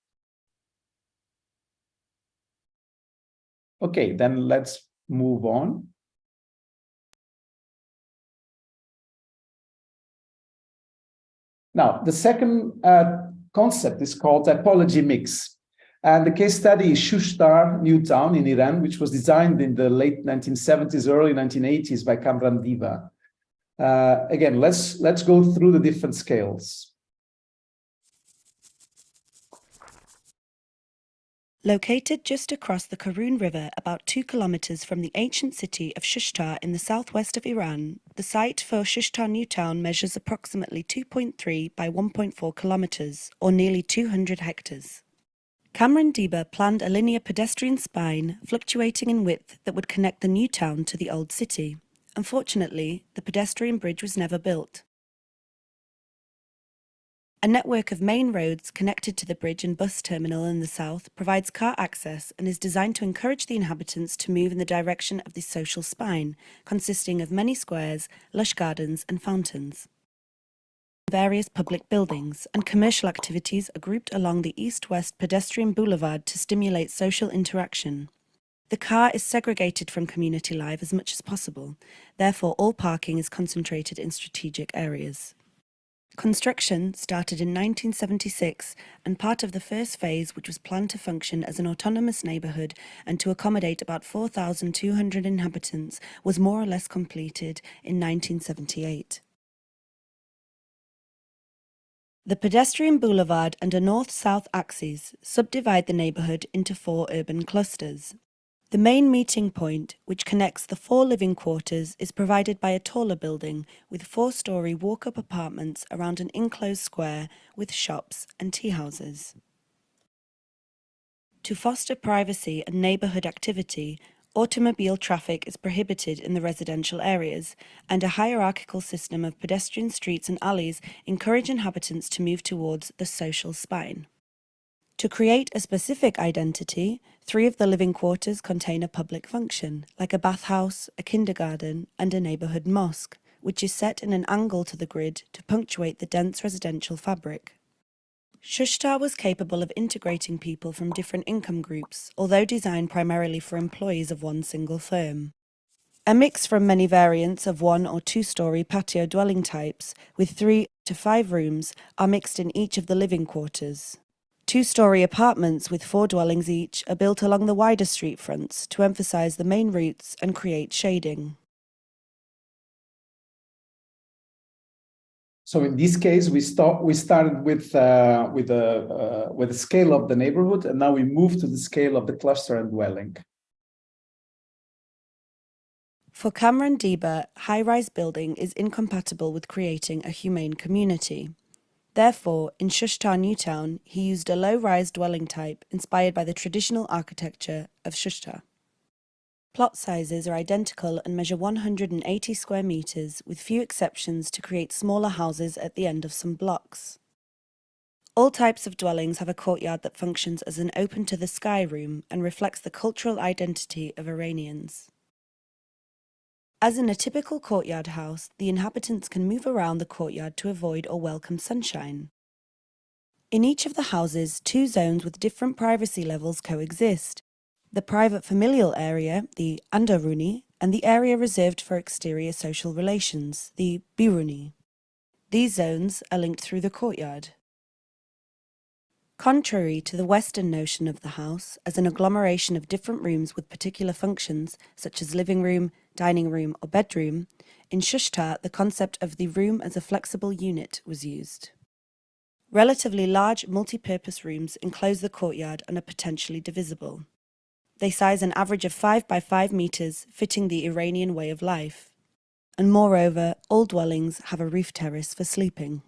Okay, then let's move on. Now, the second concept is called typology mix. And the case study is Shushtar New Town in Iran, which was designed in the late 1970s, early 1980s by Kamran Diva. Again, let's go through the different scales. Located just across the Karun River, about 2 kilometers from the ancient city of Shushtar in the southwest of Iran, the site for Shushtar New Town measures approximately 2.3 by 1.4 kilometers, or nearly 200 hectares. Kamran Diba planned a linear pedestrian spine, fluctuating in width, that would connect the new town to the old city. Unfortunately, the pedestrian bridge was never built. A network of main roads connected to the bridge and bus terminal in the south provides car access and is designed to encourage the inhabitants to move in the direction of the social spine, consisting of many squares, lush gardens and fountains. Various public buildings and commercial activities are grouped along the east-west pedestrian boulevard to stimulate social interaction. The car is segregated from community life as much as possible, therefore all parking is concentrated in strategic areas. Construction started in 1976, and part of the first phase, which was planned to function as an autonomous neighbourhood and to accommodate about 4,200 inhabitants, was more or less completed in 1978. The pedestrian boulevard and a north-south axis subdivide the neighbourhood into 4 urban clusters. The main meeting point, which connects the 4 living quarters, is provided by a taller building with 4-storey walk-up apartments around an enclosed square with shops and tea houses. To foster privacy and neighbourhood activity, automobile traffic is prohibited in the residential areas, and a hierarchical system of pedestrian streets and alleys encourage inhabitants to move towards the social spine. To create a specific identity, 3 of the living quarters contain a public function, like a bathhouse, a kindergarten, and a neighbourhood mosque, which is set in an angle to the grid to punctuate the dense residential fabric. Shushtar was capable of integrating people from different income groups, although designed primarily for employees of one single firm. A mix from many variants of 1- or 2-storey patio dwelling types, with 3 to 5 rooms, are mixed in each of the living quarters. 2-storey apartments with 4 dwellings each are built along the wider street fronts to emphasise the main routes and create shading. So in this case, we started with the scale of the neighborhood, and now we move to the scale of the cluster and dwelling. For Kamran Diba, high-rise building is incompatible with creating a humane community. Therefore, in Shushtar Newtown, he used a low-rise dwelling type inspired by the traditional architecture of Shushtar. Plot sizes are identical and measure 180 square metres, with few exceptions to create smaller houses at the end of some blocks. All types of dwellings have a courtyard that functions as an open-to-the-sky room and reflects the cultural identity of Iranians. As in a typical courtyard house, the inhabitants can move around the courtyard to avoid or welcome sunshine. In each of the houses, 2 zones with different privacy levels coexist: the private familial area, the Andaruni, and the area reserved for exterior social relations, the Biruni. These zones are linked through the courtyard. Contrary to the Western notion of the house as an agglomeration of different rooms with particular functions, such as living room, dining room, or bedroom, in Shushtar the concept of the room as a flexible unit was used. Relatively large multi-purpose rooms enclose the courtyard and are potentially divisible. They size an average of 5 by 5 metres, fitting the Iranian way of life. And moreover, all dwellings have a roof terrace for sleeping.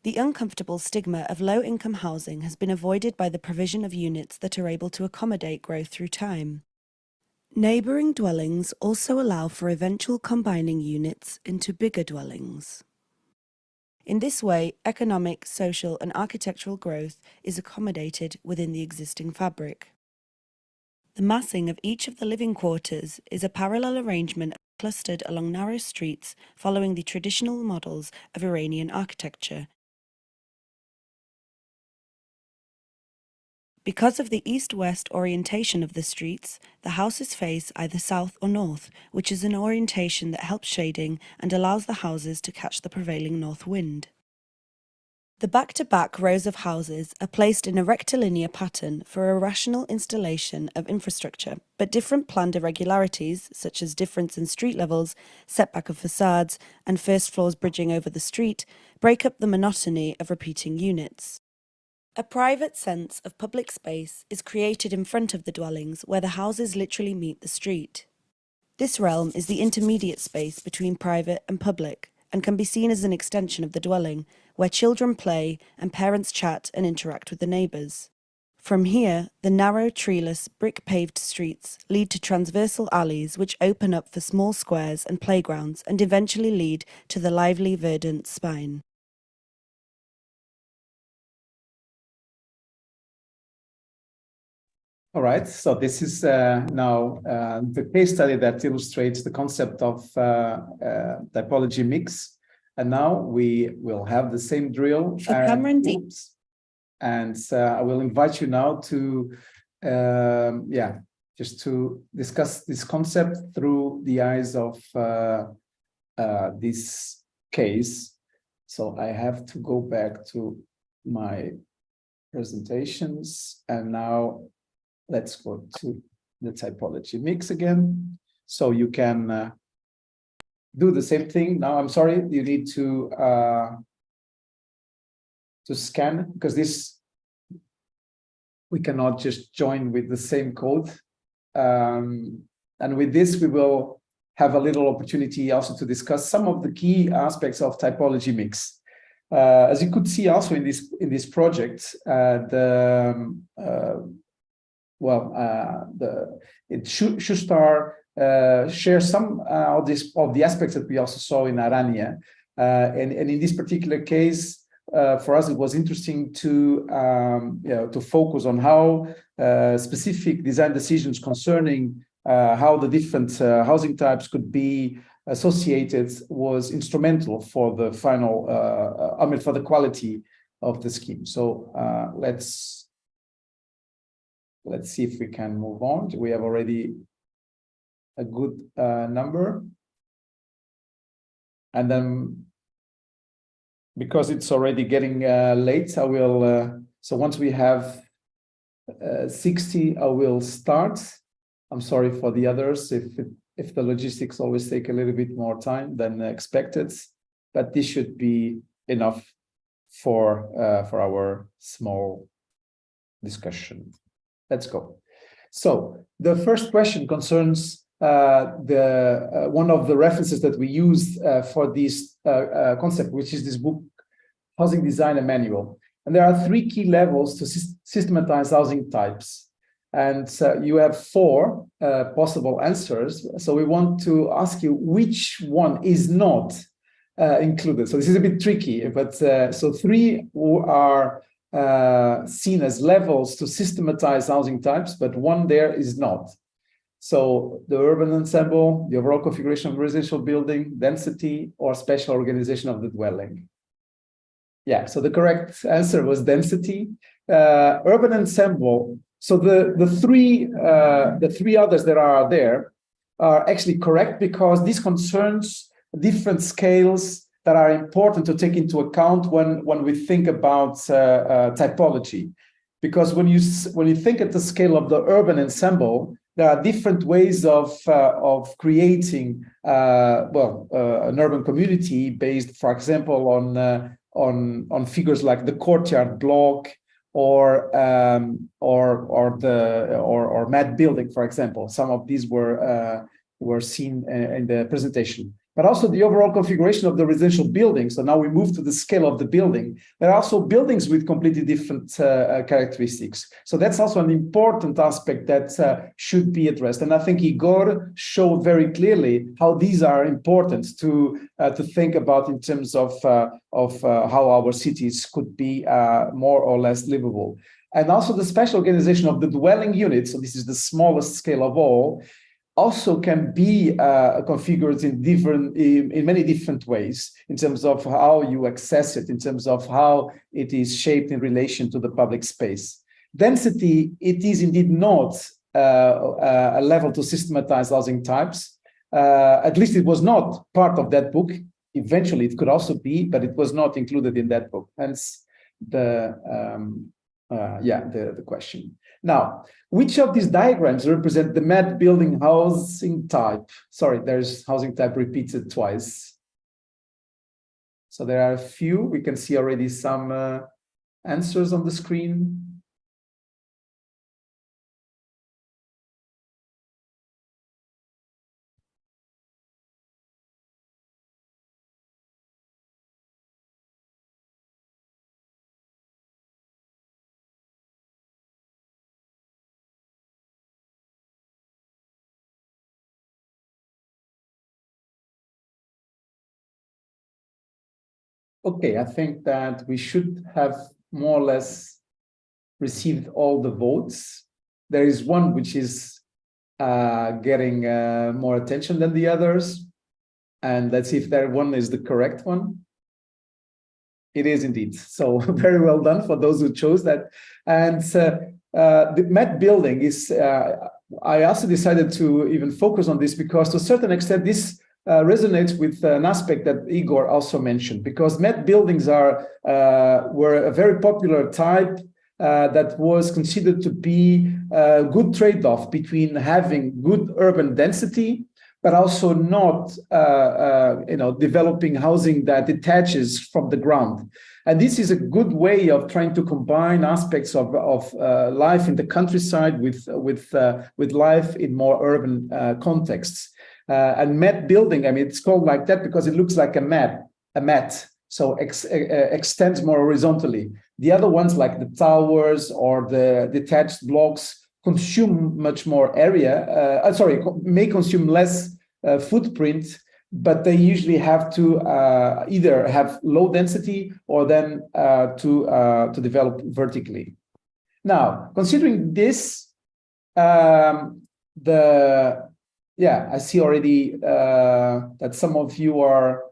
The uncomfortable stigma of low-income housing has been avoided by the provision of units that are able to accommodate growth through time. Neighbouring dwellings also allow for eventual combining units into bigger dwellings. In this way, economic, social, and architectural growth is accommodated within the existing fabric. The massing of each of the living quarters is a parallel arrangement clustered along narrow streets following the traditional models of Iranian architecture. Because of the east-west orientation of the streets, the houses face either south or north, which is an orientation that helps shading and allows the houses to catch the prevailing north wind. The back-to-back rows of houses are placed in a rectilinear pattern for a rational installation of infrastructure, but different planned irregularities, such as difference in street levels, setback of facades, and first floors bridging over the street, break up the monotony of repeating units. A private sense of public space is created in front of the dwellings where the houses literally meet the street. This realm is the intermediate space between private and public and can be seen as an extension of the dwelling, where children play and parents chat and interact with the neighbours. From here, the narrow, treeless, brick-paved streets lead to transversal alleys which open up for small squares and playgrounds and eventually lead to the lively, verdant spine. All right, so this is now the case study that illustrates the concept of typology mix. And now we will have the same drill. For Kamran D. And I will invite you now to, just to discuss this concept through the eyes of this case. So I have to go back to my presentations, and now let's go to the typology mix again. So you can do the same thing. Now, I'm sorry, you need to scan, because this, we cannot just join with the same code. And with this, we will have a little opportunity also to discuss some of the key aspects of typology mix. As you could see also in this project, Shushtar shares some of the aspects that we also saw in Arania, and in this particular case, for us, it was interesting to to focus on how specific design decisions concerning how the different housing types could be associated was instrumental for the final, for the quality of the scheme. So let's see if we can move on. We have already a good number. And then, because it's already getting late, I will, so once we have 60, I will start. I'm sorry for the others if the logistics always take a little bit more time than expected, but this should be enough for our small discussion. Let's go. So the first question concerns one of the references that we used for this concept, which is this book, Housing Design, a Manual. And there are 3 key levels to systematize housing types. And you have 4 possible answers. So we want to ask you which one is not included. So this is a bit tricky, but so 3 are seen as levels to systematize housing types, but 1 there is not. So the urban ensemble, the overall configuration of the residential building, density, or special organization of the dwelling. Yeah, so the correct answer was density. Urban ensemble. So the 3 others that are there are actually correct because this concerns different scales that are important to take into account when we think about typology. Because when you think at the scale of the urban ensemble, there are different ways of creating an urban community based, for example, on figures like the courtyard block or mat building, for example. Some of these were seen in the presentation. But also the overall configuration of the residential building. So now we move to the scale of the building. There are also buildings with completely different characteristics. So that's also an important aspect that should be addressed. And I think Igor showed very clearly how these are important to think about in terms of how our cities could be more or less livable. And also the special organization of the dwelling unit. So this is the smallest scale of all. Also can be configured in many different ways in terms of how you access it, in terms of how it is shaped in relation to the public space. Density, it is indeed not a level to systematize housing types. At least it was not part of that book. Eventually it could also be, but it was not included in that book. Hence the question. Now, which of these diagrams represent the mat building housing type? Sorry, there's housing type repeated twice. So there are a few. We can see already some answers on the screen. Okay, I think that we should have more or less received all the votes. There is one which is getting more attention than the others. And let's see if that one is the correct one. It is indeed. So very well done for those who chose that. And the mat building is, I also decided to even focus on this because to a certain extent, this resonates with an aspect that Igor also mentioned, because mat buildings were a very popular type that was considered to be a good trade-off between having good urban density, but also not developing housing that detaches from the ground. And this is a good way of trying to combine aspects of life in the countryside with life in more urban contexts. And mat building, I mean, it's called like that because it looks like a mat, so extends more horizontally. The other ones, like the towers or the detached blocks, consume much more area. May consume less footprint but they usually have to either have low density or then to develop vertically. Now, considering this, I see already that some of you are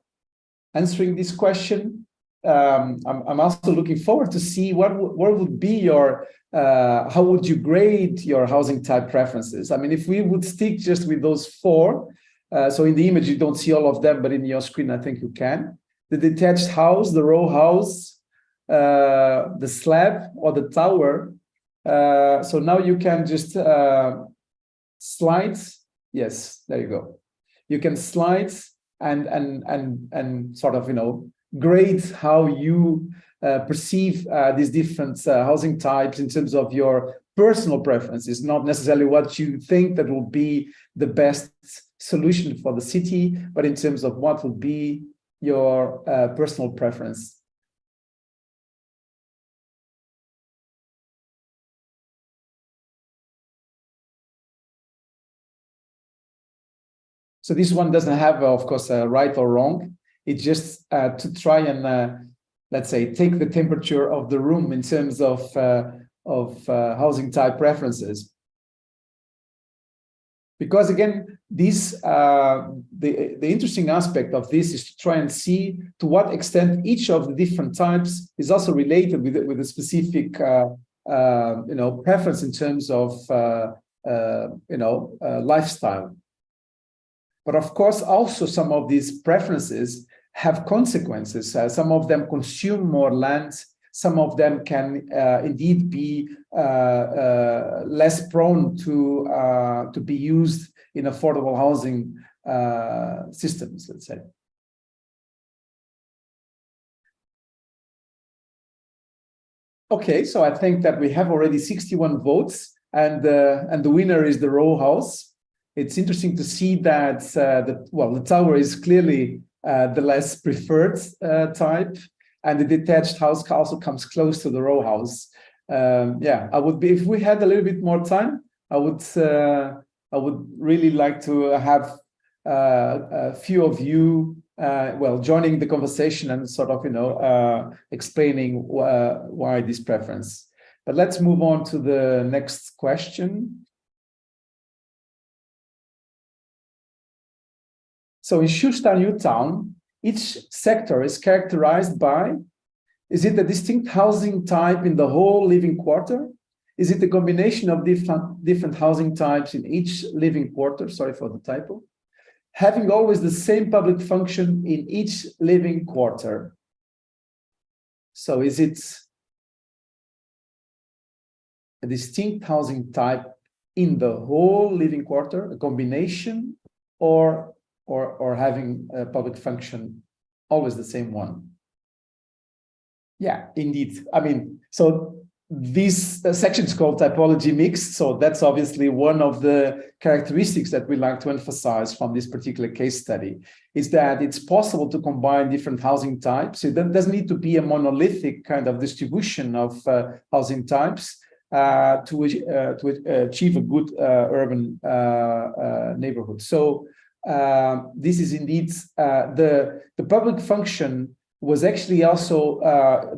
answering this question. I'm also looking forward to see what would be your, how would you grade your housing type preferences? I mean, if we would stick just with those four, so in the image you don't see all of them, but in your screen I think you can. The detached house, the row house, the slab or the tower. So now you can just slide. Yes, there you go. You can slide and sort of, you know, grade how you perceive these different housing types in terms of your personal preferences, not necessarily what you think that will be the best solution for the city, but in terms of what would be your personal preference. So this one doesn't have, of course, a right or wrong. It's just to try and, let's say, take the temperature of the room in terms of housing type preferences. Because again, this the interesting aspect of this is to try and see to what extent each of the different types is also related with a specific preference in terms of lifestyle. But of course, also some of these preferences have consequences. Some of them consume more land. Some of them can indeed be less prone to be used in affordable housing systems, let's say. Okay, so I think that we have already 61 votes, and the winner is the row house. It's interesting to see that the tower is clearly the less preferred type, and the detached house also comes close to the row house. I would be, if we had a little bit more time, I would really like to have a few of you joining the conversation and sort of explaining why this preference. But let's move on to the next question. So in Schuster New Town, each sector is characterized by, is it a distinct housing type in the whole living quarter? Is it a combination of different housing types in each living quarter? Sorry for the typo. Having always the same public function in each living quarter. So is it a distinct housing type in the whole living quarter, a combination, or having a public function always the same one? Yeah, indeed. I mean, so this section is called typology mixed. So that's obviously one of the characteristics that we like to emphasize from this particular case study, is that it's possible to combine different housing types. It doesn't need to be a monolithic kind of distribution of housing types to achieve a good urban neighborhood. So this is indeed the public function was actually also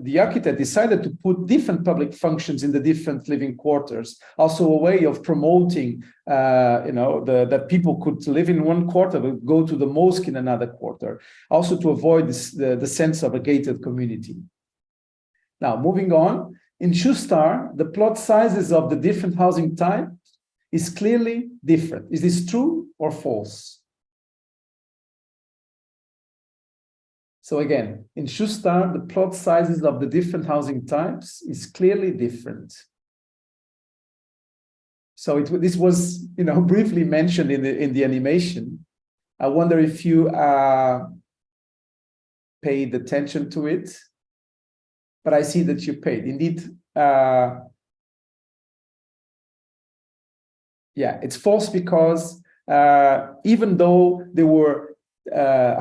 the architect decided to put different public functions in the different living quarters. Also a way of promoting, that people could live in one quarter but go to the mosque in another quarter. Also to avoid the sense of a gated community. Now, moving on, in Schuster, the plot sizes of the different housing types is clearly different. Is this true or false? So again, in Schuster, the plot sizes of the different housing types is clearly different. So this was, briefly mentioned in the animation. I wonder if you paid attention to it, but I see that you paid. Indeed, it's false because even though there were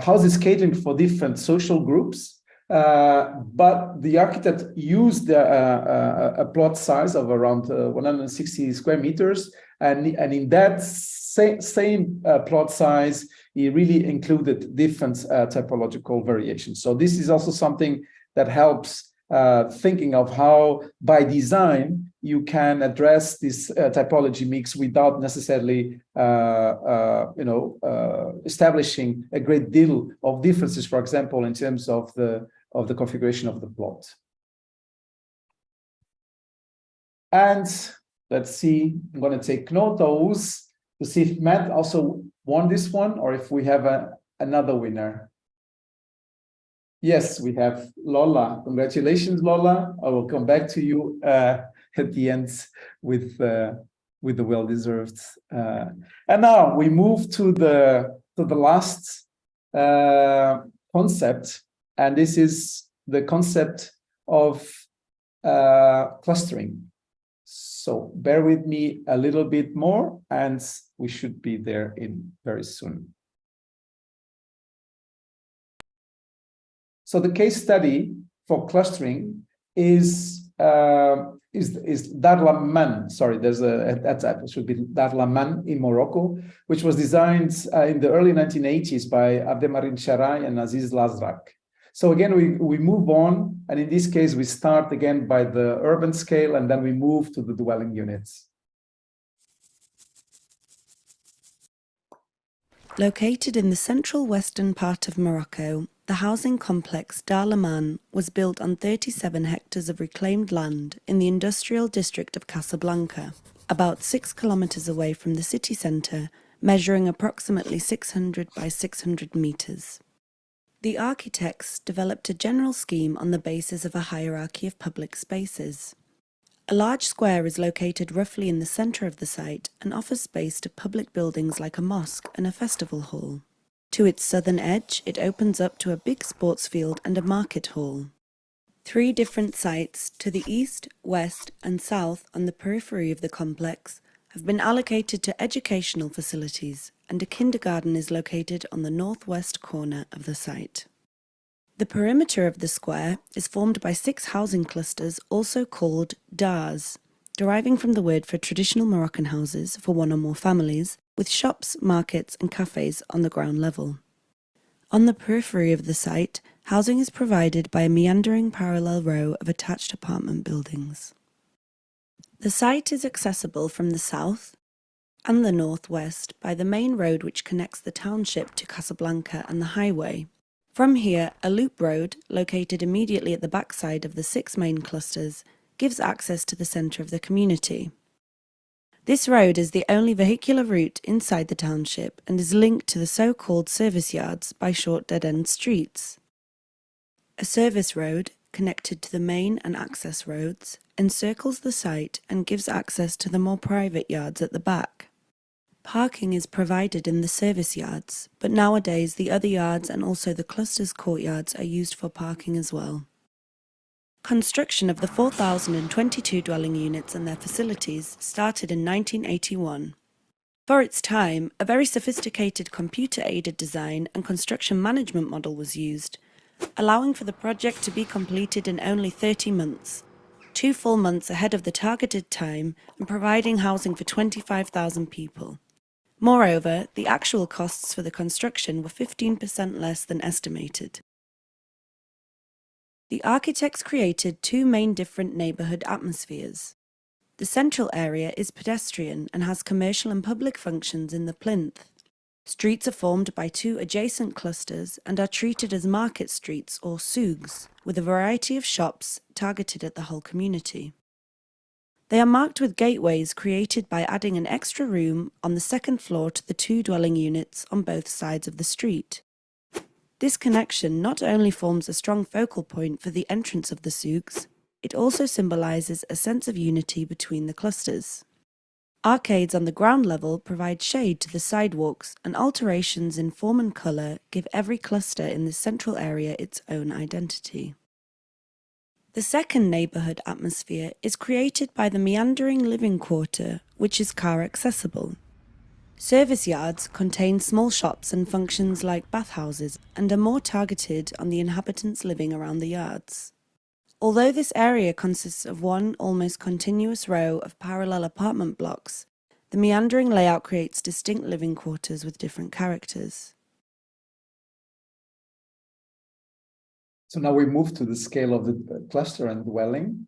houses catering for different social groups, but the architect used a plot size of around 160 square meters, and in that same plot size, he really included different typological variations. So this is also something that helps thinking of how, by design, you can address this typology mix without necessarily, establishing a great deal of differences, for example, in terms of the configuration of the plot. And let's see, I'm going to take note of those to see if Matt also won this one or if we have another winner. Yes, we have Lola. Congratulations, Lola. I will come back to you at the end with the well-deserved. And now we move to the last concept, and this is the concept of clustering. So bear with me a little bit more, and we should be there in very soon. So the case study for clustering is Darlaman. Sorry, there's that should be Darlaman in Morocco, which was designed in the early 1980s by Abdelmarin Charay and Aziz Lazrak. So again, we move on, and in this case, we start again by the urban scale, and then we move to the dwelling units. Located in the central western part of Morocco, the housing complex Darlaman was built on 37 hectares of reclaimed land in the industrial district of Casablanca, about 6 kilometers away from the city centre, measuring approximately 600 by 600 meters. The architects developed a general scheme on the basis of a hierarchy of public spaces. A large square is located roughly in the centre of the site and offers space to public buildings like a mosque and a festival hall. To its southern edge, it opens up to a big sports field and a market hall. 3 different sites to the east, west and south on the periphery of the complex have been allocated to educational facilities, and a kindergarten is located on the northwest corner of the site. The perimeter of the square is formed by 6 housing clusters, also called dars, deriving from the word for traditional Moroccan houses for 1 or more families, with shops, markets and cafes on the ground level. On the periphery of the site, housing is provided by a meandering parallel row of attached apartment buildings. The site is accessible from the south and the northwest by the main road which connects the township to Casablanca and the highway. From here, a loop road, located immediately at the backside of the 6 main clusters, gives access to the centre of the community. This road is the only vehicular route inside the township and is linked to the so-called service yards by short dead-end streets. A service road, connected to the main and access roads, encircles the site and gives access to the more private yards at the back. Parking is provided in the service yards, but nowadays the other yards and also the cluster's courtyards are used for parking as well. Construction of the 4,022 dwelling units and their facilities started in 1981. For its time, a very sophisticated computer-aided design and construction management model was used, allowing for the project to be completed in only 30 months, 2 full months ahead of the targeted time, and providing housing for 25,000 people. Moreover, the actual costs for the construction were 15% less than estimated. The architects created 2 main different neighbourhood atmospheres. The central area is pedestrian and has commercial and public functions in the plinth. Streets are formed by 2 adjacent clusters and are treated as market streets or souks, with a variety of shops targeted at the whole community. They are marked with gateways created by adding an extra room on the 2nd floor to the 2 dwelling units on both sides of the street. This connection not only forms a strong focal point for the entrance of the souks, it also symbolises a sense of unity between the clusters. Arcades on the ground level provide shade to the sidewalks, and alterations in form and colour give every cluster in the central area its own identity. The second neighbourhood atmosphere is created by the meandering living quarter, which is car accessible. Service yards contain small shops and functions like bathhouses and are more targeted on the inhabitants living around the yards. Although this area consists of one almost continuous row of parallel apartment blocks, the meandering layout creates distinct living quarters with different characters. So now we move to the scale of the cluster and dwelling.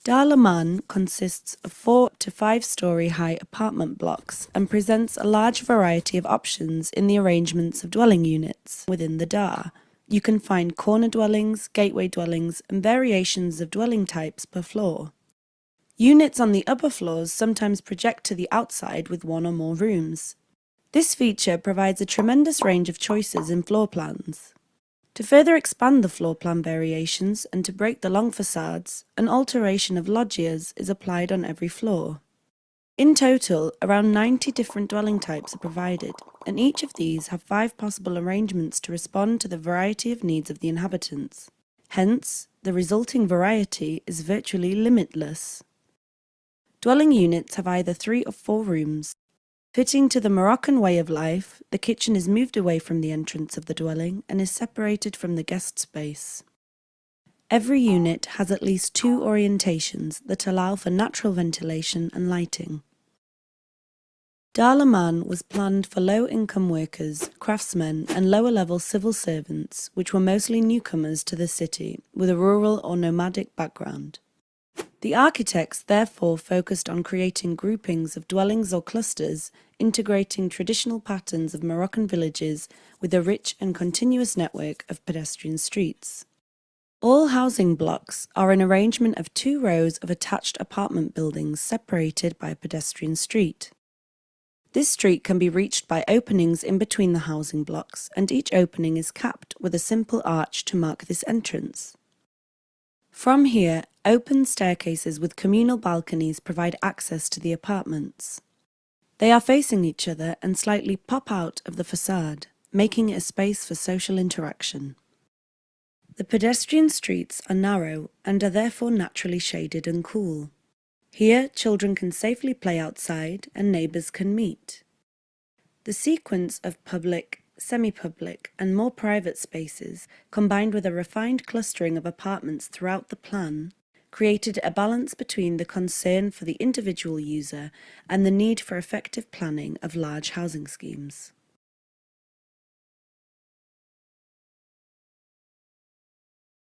Dalaman consists of 4 to 5 story high apartment blocks and presents a large variety of options in the arrangements of dwelling units within the Dar. You can find corner dwellings, gateway dwellings, and variations of dwelling types per floor. Units on the upper floors sometimes project to the outside with 1 or more rooms. This feature provides a tremendous range of choices in floor plans. To further expand the floor plan variations and to break the long facades, an alteration of loggias is applied on every floor. In total, around 90 different dwelling types are provided, and each of these have 5 possible arrangements to respond to the variety of needs of the inhabitants. Hence, the resulting variety is virtually limitless. Dwelling units have either 3 or 4 rooms. Fitting to the Moroccan way of life, the kitchen is moved away from the entrance of the dwelling and is separated from the guest space. Every unit has at least 2 orientations that allow for natural ventilation and lighting. Dalaman was planned for low-income workers, craftsmen and lower-level civil servants, which were mostly newcomers to the city with a rural or nomadic background. The architects therefore focused on creating groupings of dwellings or clusters, integrating traditional patterns of Moroccan villages with a rich and continuous network of pedestrian streets. All housing blocks are an arrangement of 2 rows of attached apartment buildings separated by a pedestrian street. This street can be reached by openings in between the housing blocks, and each opening is capped with a simple arch to mark this entrance. From here, open staircases with communal balconies provide access to the apartments. They are facing each other and slightly pop out of the facade, making it a space for social interaction. The pedestrian streets are narrow and are therefore naturally shaded and cool. Here, children can safely play outside and neighbours can meet. The sequence of public, semi-public and more private spaces, combined with a refined clustering of apartments throughout the plan, created a balance between the concern for the individual user and the need for effective planning of large housing schemes.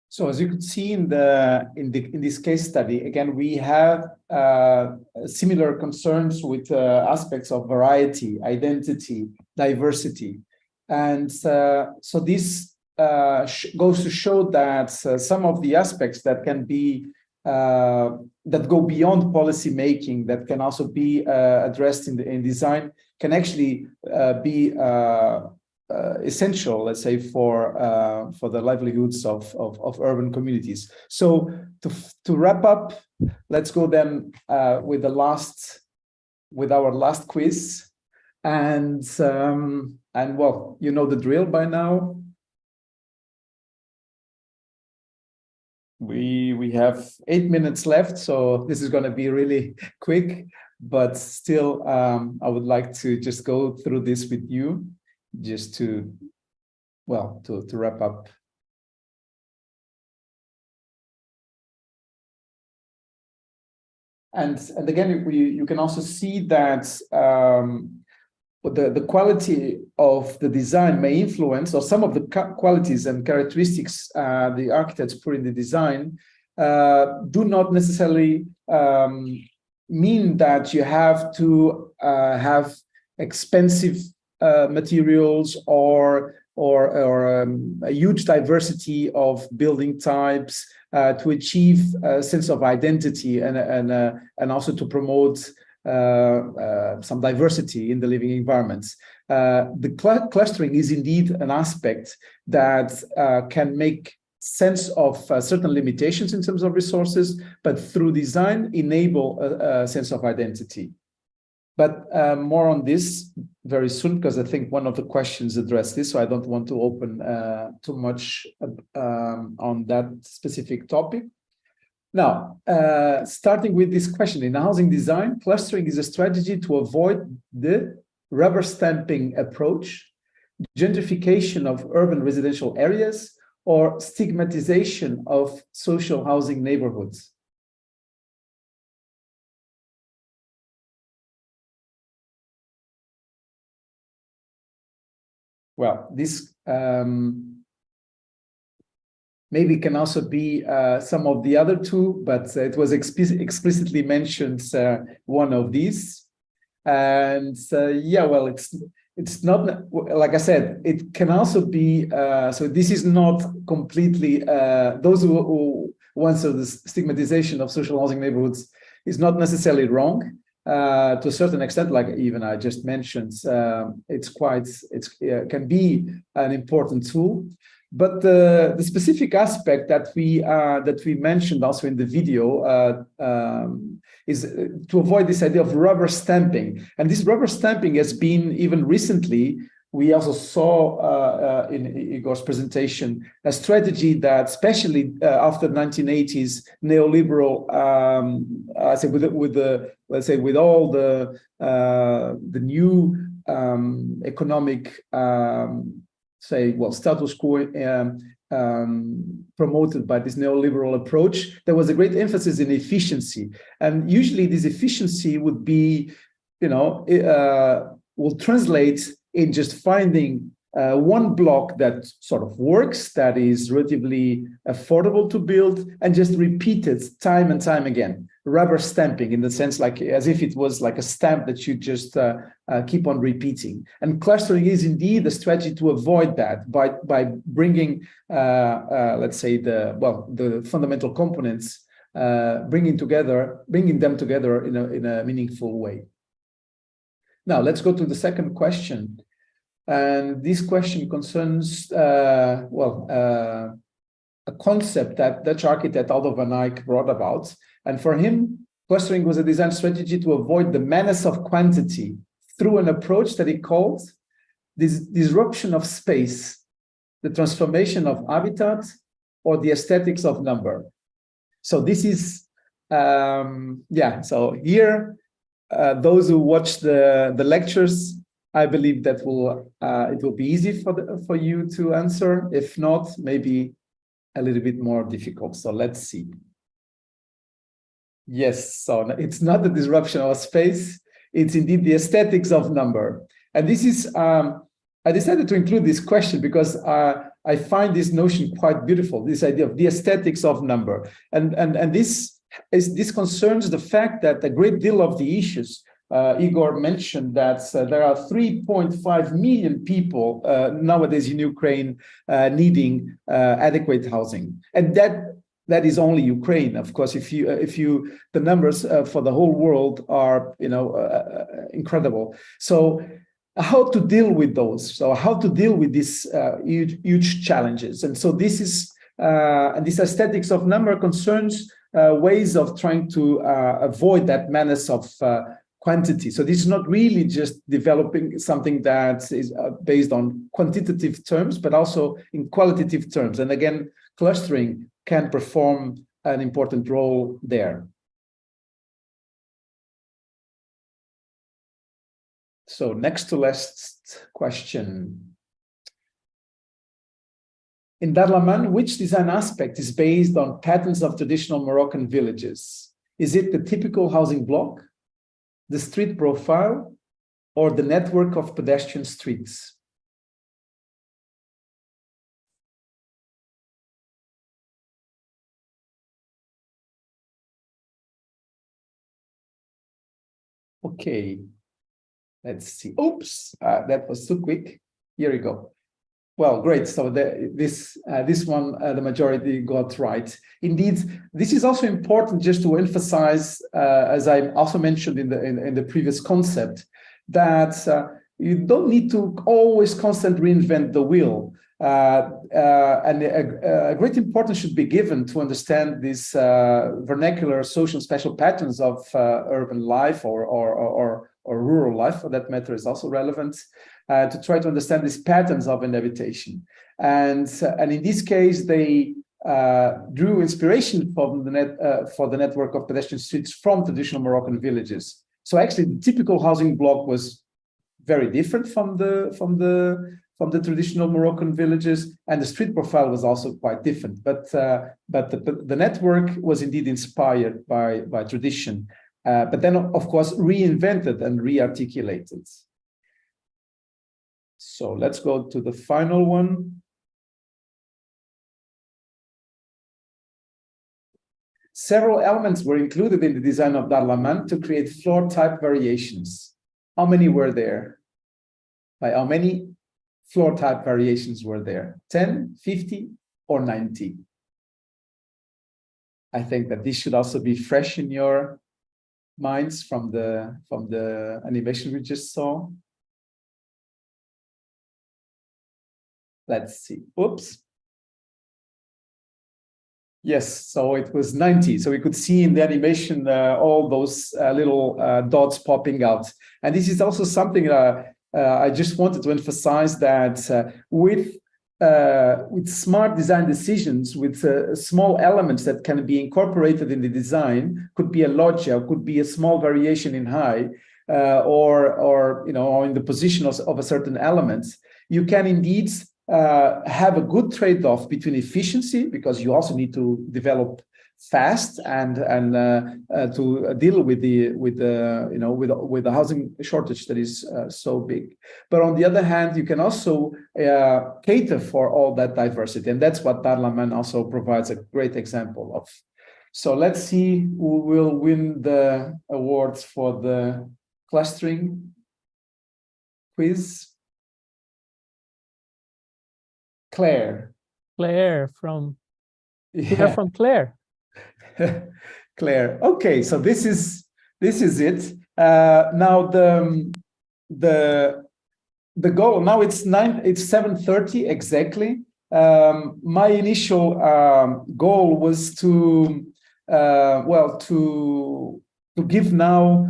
So as you could see in this case study, again, we have similar concerns with aspects of variety, identity, diversity. And so this goes to show that some of the aspects that can be that go beyond policy making, that can also be addressed in design, can actually be essential, let's say, for the livelihoods of urban communities. So to wrap up, let's go then with our last quiz, and well, you know the drill by now. We have 8 minutes left, so this is going to be really quick, but still I would like to just go through this with you, just to wrap up. And again, you can also see that the quality of the design may influence, or some of the qualities and characteristics the architects put in the design do not necessarily mean that you have to have expensive materials or a huge diversity of building types to achieve a sense of identity and also to promote some diversity in the living environments. The clustering is indeed an aspect that can make sense of certain limitations in terms of resources, but through design enable a sense of identity. But more on this very soon, because I think one of the questions addressed this, so I don't want to open too much on that specific topic. Now, starting with this question, in housing design, clustering is a strategy to avoid the rubber stamping approach, gentrification of urban residential areas, or stigmatization of social housing neighborhoods. Well, this maybe can also be some of the other two, but it was explicitly mentioned one of these. And yeah, well, it's not, like I said, it can also be, so this is not completely, those who answer the stigmatization of social housing neighborhoods is not necessarily wrong. To a certain extent, like even I just mentioned, it can be an important tool. But the specific aspect that we mentioned also in the video is to avoid this idea of rubber stamping. And this rubber stamping has been, even recently, we also saw in Igor's presentation, a strategy that, especially after the 1980s, neoliberal, with all the new economic status quo promoted by this neoliberal approach, there was a great emphasis in efficiency. And usually this efficiency would be, will translate in just finding one block that sort of works, that is relatively affordable to build, and just repeat it time and time again. Rubber stamping, in the sense like as if it was like a stamp that you just keep on repeating. And clustering is indeed a strategy to avoid that by bringing, let's say, the fundamental components, bringing them together in a meaningful way. Now let's go to the second question. And this question concerns, a concept that Dutch architect Aldo van Eyck brought about. And for him, clustering was a design strategy to avoid the menace of quantity through an approach that he called this disruption of space, the transformation of habitat, or the aesthetics of number. So this is, so here, those who watch the lectures, I believe that it will be easy for you to answer. If not, maybe a little bit more difficult. So let's see. Yes, so it's not the disruption of space, it's indeed the aesthetics of number. And this is, I decided to include this question because I find this notion quite beautiful, this idea of the aesthetics of number. And this concerns the fact that a great deal of the issues, Igor mentioned that there are 3.5 million people nowadays in Ukraine needing adequate housing, and that is only Ukraine. Of course, if the numbers for the whole world are incredible. So how to deal with those? So how to deal with these huge challenges? And so this is and this aesthetics of number concerns ways of trying to avoid that menace of quantity. So this is not really just developing something that is based on quantitative terms, but also in qualitative terms. And again, clustering can perform an important role there. So next to last question. In Darlaman, which design aspect is based on patterns of traditional Moroccan villages? Is it the typical housing block, the street profile, or the network of pedestrian streets? Okay, let's see. Oops, that was too quick. Here we go. Well, great. So this one, the majority got right. Indeed, this is also important just to emphasize, as I also mentioned in the previous concept, that you don't need to always constantly reinvent the wheel. And a great importance should be given to understand these vernacular social spatial patterns of urban life or rural life, for that matter, is also relevant. To try to understand these patterns of inhabitation. And in this case, they drew inspiration from for the network of pedestrian streets from traditional Moroccan villages. So actually, the typical housing block was very different from the traditional Moroccan villages, and the street profile was also quite different. But the network was indeed inspired by tradition, but then, of course, reinvented and re-articulated. So let's go to the final one. several elements were included in the design of Darlaman to create floor type variations. How many were there? By how many floor type variations were there? 10, 50, or 90? I think that this should also be fresh in your minds from the animation we just saw. Let's see. Oops. Yes, so it was 90. So we could see in the animation all those little dots popping out. And this is also something I just wanted to emphasize, that with smart design decisions, with small elements that can be incorporated in the design, could be a loggia, could be a small variation in height, or in the position of a certain element, you can indeed have a good trade-off between efficiency, because you also need to develop fast and to deal with the housing shortage that is so big. But on the other hand, you can also cater for all that diversity, and that's what Darlaman also provides a great example of. So let's see who will win the awards for the clustering quiz. Claire. Claire from Claire. Claire. Okay, so this is it. Now the goal. Now it's 7:30 exactly. My initial goal was to give now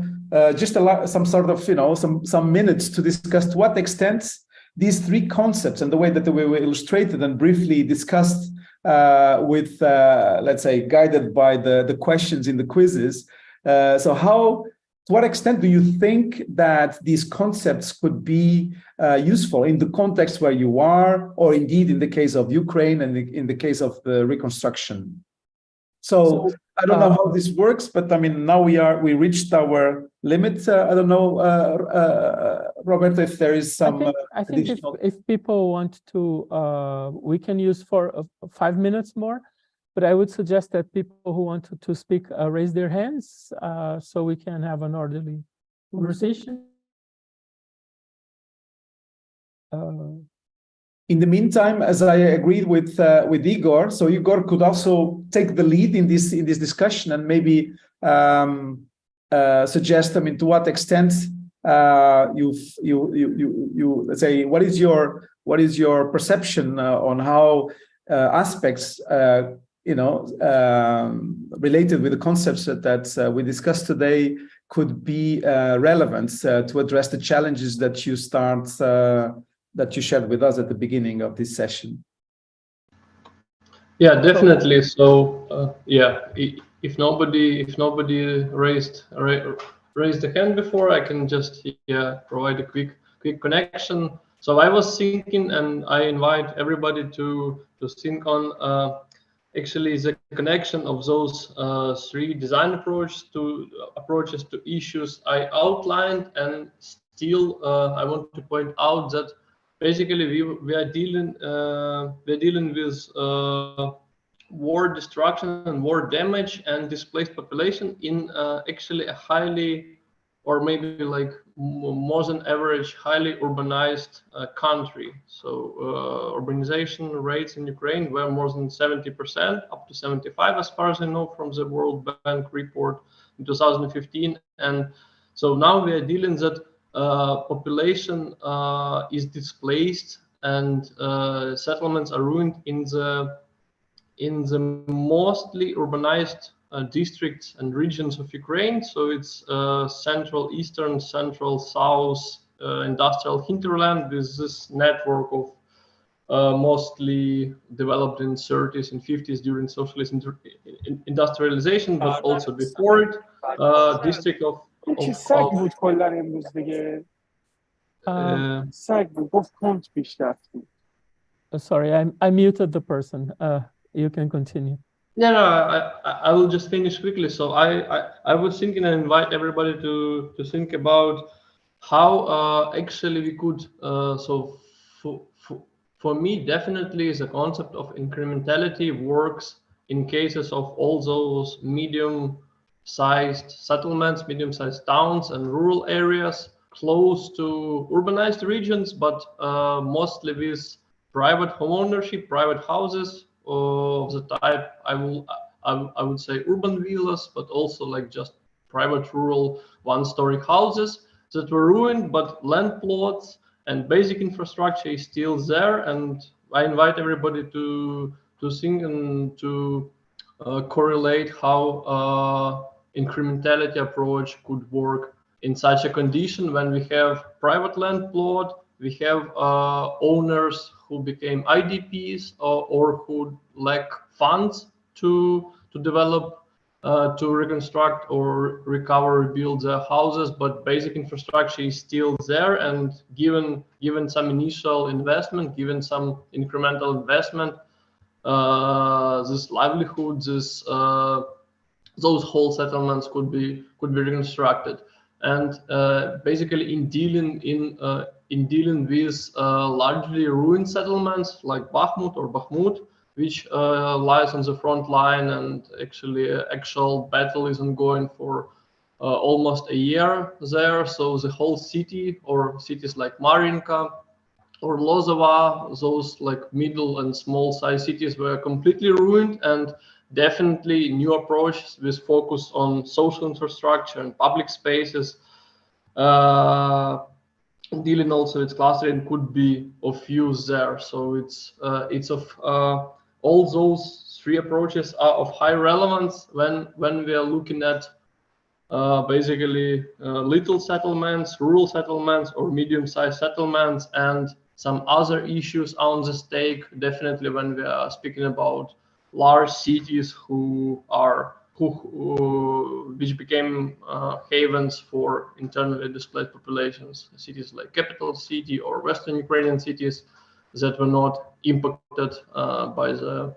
just some sort of some minutes to discuss to what extent these three concepts and the way that they were illustrated and briefly discussed with, let's say, guided by the questions in the quizzes. To what extent do you think that these concepts could be useful in the context where you are, or indeed in the case of Ukraine and in the case of the reconstruction? So I don't know how this works, but I mean, now we reached our limit. I don't know, Roberto, if there is some. I think if people want to, we can use for 5 minutes more, but I would suggest that people who want to speak raise their hands so we can have an orderly conversation. In the meantime, as I agreed with Igor, so Igor could also take the lead in this discussion and maybe suggest, to what extent you let's say, what is your perception on how aspects related with the concepts that we discussed today could be relevant to address the challenges that you shared with us at the beginning of this session. Yeah, definitely. So if nobody raised the hand before, I can just provide a quick connection. So I was thinking, and I invite everybody to think on actually the connection of those three design approaches to issues I outlined, and still I want to point out that basically we are dealing with war destruction and war damage and displaced population in actually a highly, or maybe like more than average, highly urbanized country. So urbanization rates in Ukraine were more than 70%, up to 75%, as far as I know, from the World Bank report in 2015. And so now we are dealing that population is displaced and settlements are ruined in the mostly urbanized districts and regions of Ukraine. So it's central, eastern, central, south, industrial hinterland with this network of mostly developed in 30s and 50s during socialist industrialization, but also before it, district of سگ بود کلا امروز دیگه سگ بود گفت کنت پیش رفتی. Sorry, I muted the person. You can continue. No, I will just finish quickly. So I was thinking and invite everybody to think about how actually we could. So for me, definitely the concept of incrementality works in cases of all those medium-sized settlements, medium-sized towns and rural areas close to urbanized regions, but mostly with private homeownership, private houses of the type I would say urban villas, but also like just private rural one-story houses that were ruined, but land plots and basic infrastructure is still there. And I invite everybody to think and to correlate how incrementality approach could work in such a condition when we have private land plot, we have owners who became IDPs or who lack funds to develop, to reconstruct or recover, rebuild their houses, but basic infrastructure is still there. And given some initial investment, given some incremental investment, this livelihood, those whole settlements could be reconstructed. And basically, in dealing with largely ruined settlements like Bakhmut, which lies on the front line, and actually actual battle is ongoing for almost a year there. So the whole city, or cities like Marinka or Lozova, those like middle and small size cities, were completely ruined. And definitely new approaches with focus on social infrastructure and public spaces, dealing also with clustering, could be of use there. So it's of all those three approaches are of high relevance when we are looking at basically little settlements, rural settlements, or medium-sized settlements, and some other issues on the stake. Definitely when we are speaking about large cities which became havens for internally displaced populations, cities like capital city or Western Ukrainian cities that were not impacted by the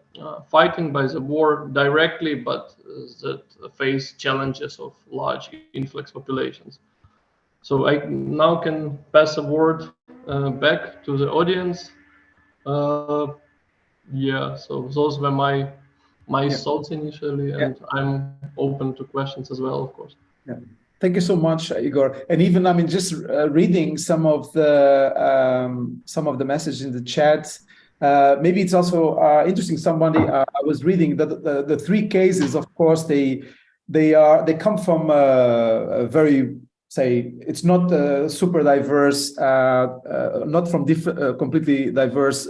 fighting, by the war directly, but that face challenges of large influx populations. So I now can pass a word back to the audience. Yeah, so those were my thoughts initially, and I'm open to questions as well, of course. Yeah. Thank you so much, Igor. And even, I mean, just reading some of the messages in the chat, maybe it's also interesting. Somebody I was reading that the three cases, of course, they come from a very, say, it's not super diverse, not from completely diverse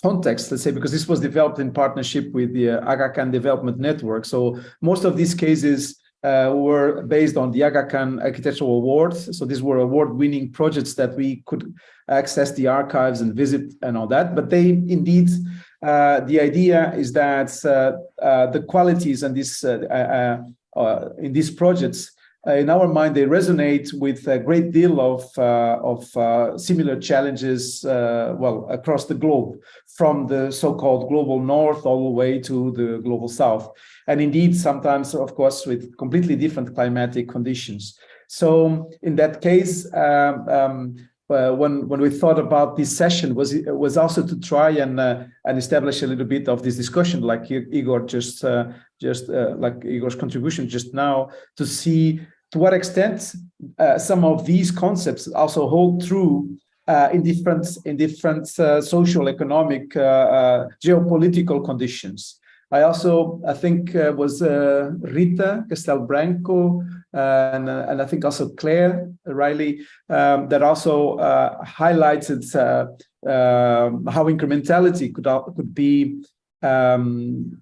context, let's say, because this was developed in partnership with the Aga Khan Development Network. So most of these cases were based on the Aga Khan Architectural Awards. So these were award-winning projects that we could access the archives and visit and all that. But they indeed, the idea is that the qualities and this in these projects, in our mind, they resonate with a great deal of similar challenges, well, across the globe, from the so-called global north all the way to the global south. And indeed, sometimes, of course, with completely different climatic conditions. So in that case, when we thought about this session, was also to try and establish a little bit of this discussion, like Igor just like Igor's contribution just now, to see to what extent some of these concepts also hold true in different social, economic, geopolitical conditions. I think was Rita Castelbranco and I think also Claire Riley that also highlighted how incrementality could be an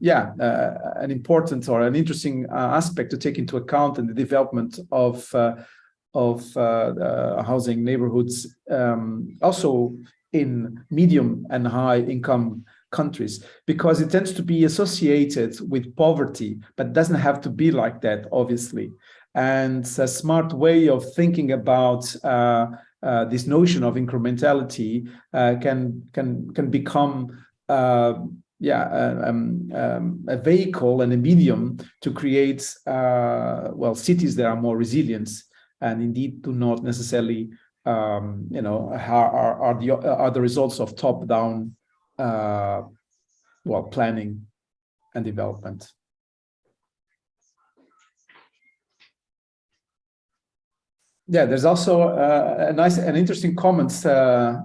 important or an interesting aspect to take into account in the development of housing neighborhoods, also in medium and high income countries, because it tends to be associated with poverty, but doesn't have to be like that, obviously. And a smart way of thinking about this notion of incrementality can become a vehicle and a medium to create cities that are more resilient and indeed do not necessarily are the results of top-down well, planning and development. Yeah, there's also a nice and interesting comments by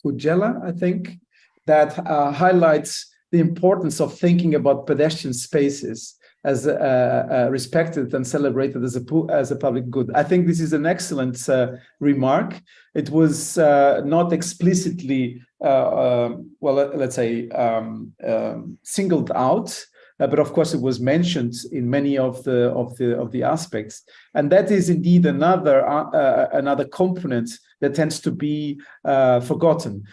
Ujela, I think, that highlights the importance of thinking about pedestrian spaces as respected and celebrated as a public good. I think this is an excellent remark. It was not explicitly, well, let's say, singled out, but of course it was mentioned in many of the aspects, and that is indeed another component that tends to be forgotten.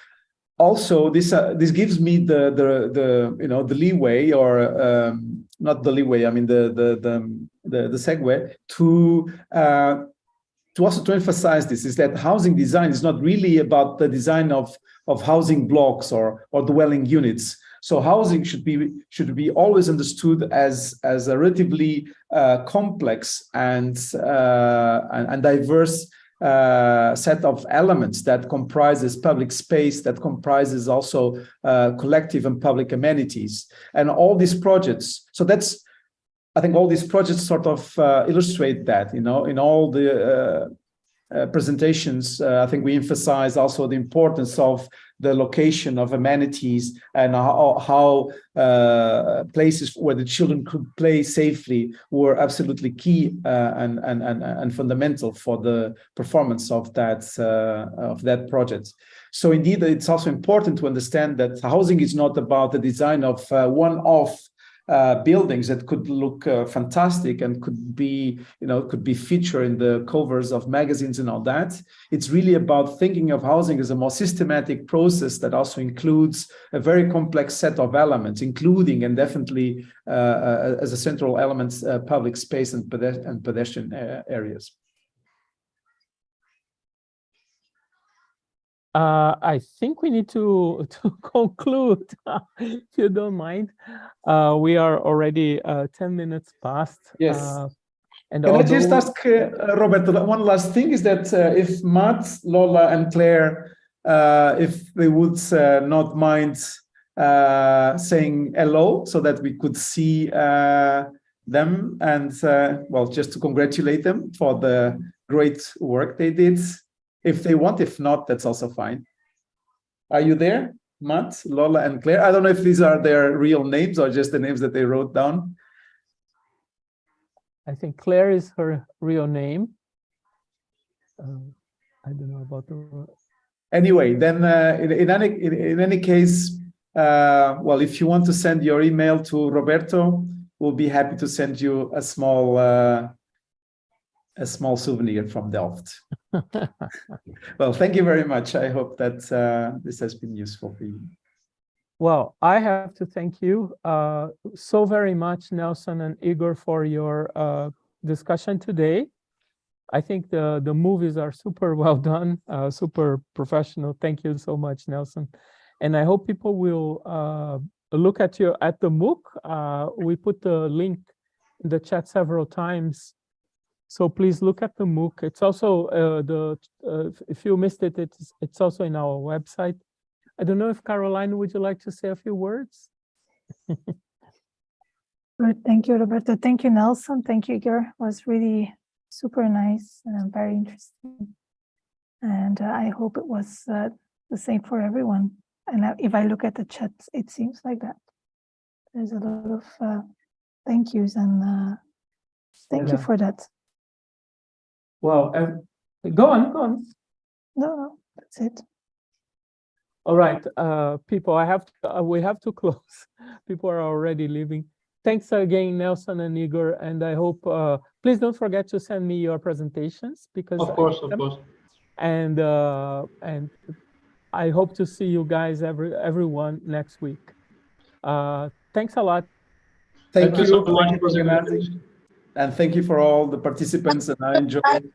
Also, this gives me the leeway, or not the leeway, I mean the segue to also to emphasize this, is that housing design is not really about the design of housing blocks or dwelling units. So housing should be always understood as a relatively complex and diverse set of elements that comprises public space, that comprises also collective and public amenities, and all these projects. So I think all these projects sort of illustrate that, in all the presentations. I think we emphasize also the importance of the location of amenities and how places where the children could play safely were absolutely key and fundamental for the performance of that project. So indeed, it's also important to understand that housing is not about the design of one-off buildings that could look fantastic and could be featured in the covers of magazines and all that. It's really about thinking of housing as a more systematic process that also includes a very complex set of elements, including and definitely as a central element, public space and pedestrian areas. I think we need to conclude, if you don't mind. We are already 10 minutes past. Yes. And can I just ask, Roberto, one last thing is that if Matt, Lola, and Claire, if they would not mind saying hello so that we could see them and, well, just to congratulate them for the great work they did. If they want, if not, that's also fine. Are you there, Matt, Lola, and Claire? I don't know if these are their real names or just the names that they wrote down. I think Claire is her real name. I don't know about the... Anyway, then in any case, well, if you want to send your email to Roberto, we'll be happy to send you a small souvenir from Delft. Well, thank you very much. I hope that this has been useful for you. Well, I have to thank you so very much, Nelson and Igor, for your discussion today. I think the movies are super well done, super professional. Thank you so much, Nelson. And I hope people will look at the MOOC. We put the link in the chat several times. So please look at the MOOC. It's also if you missed it, it's also in our website. I don't know if Caroline, would you like to say a few words? Good. Thank you, Roberto. Thank you, Nelson. Thank you, Igor. It was really super nice and very interesting. And I hope it was the same for everyone. And if I look at the chat, it seems like that. There's a lot of thank yous, and thank you for that. Well, go on. No, that's it. All right, people, we have to close. People are already leaving. Thanks again, Nelson and Igor, and I hope, please don't forget to send me your presentations, because of course. And I hope to see you guys, everyone, next week. Thanks a lot. Thank you so much for organizing. And thank you for all the participants, and I enjoyed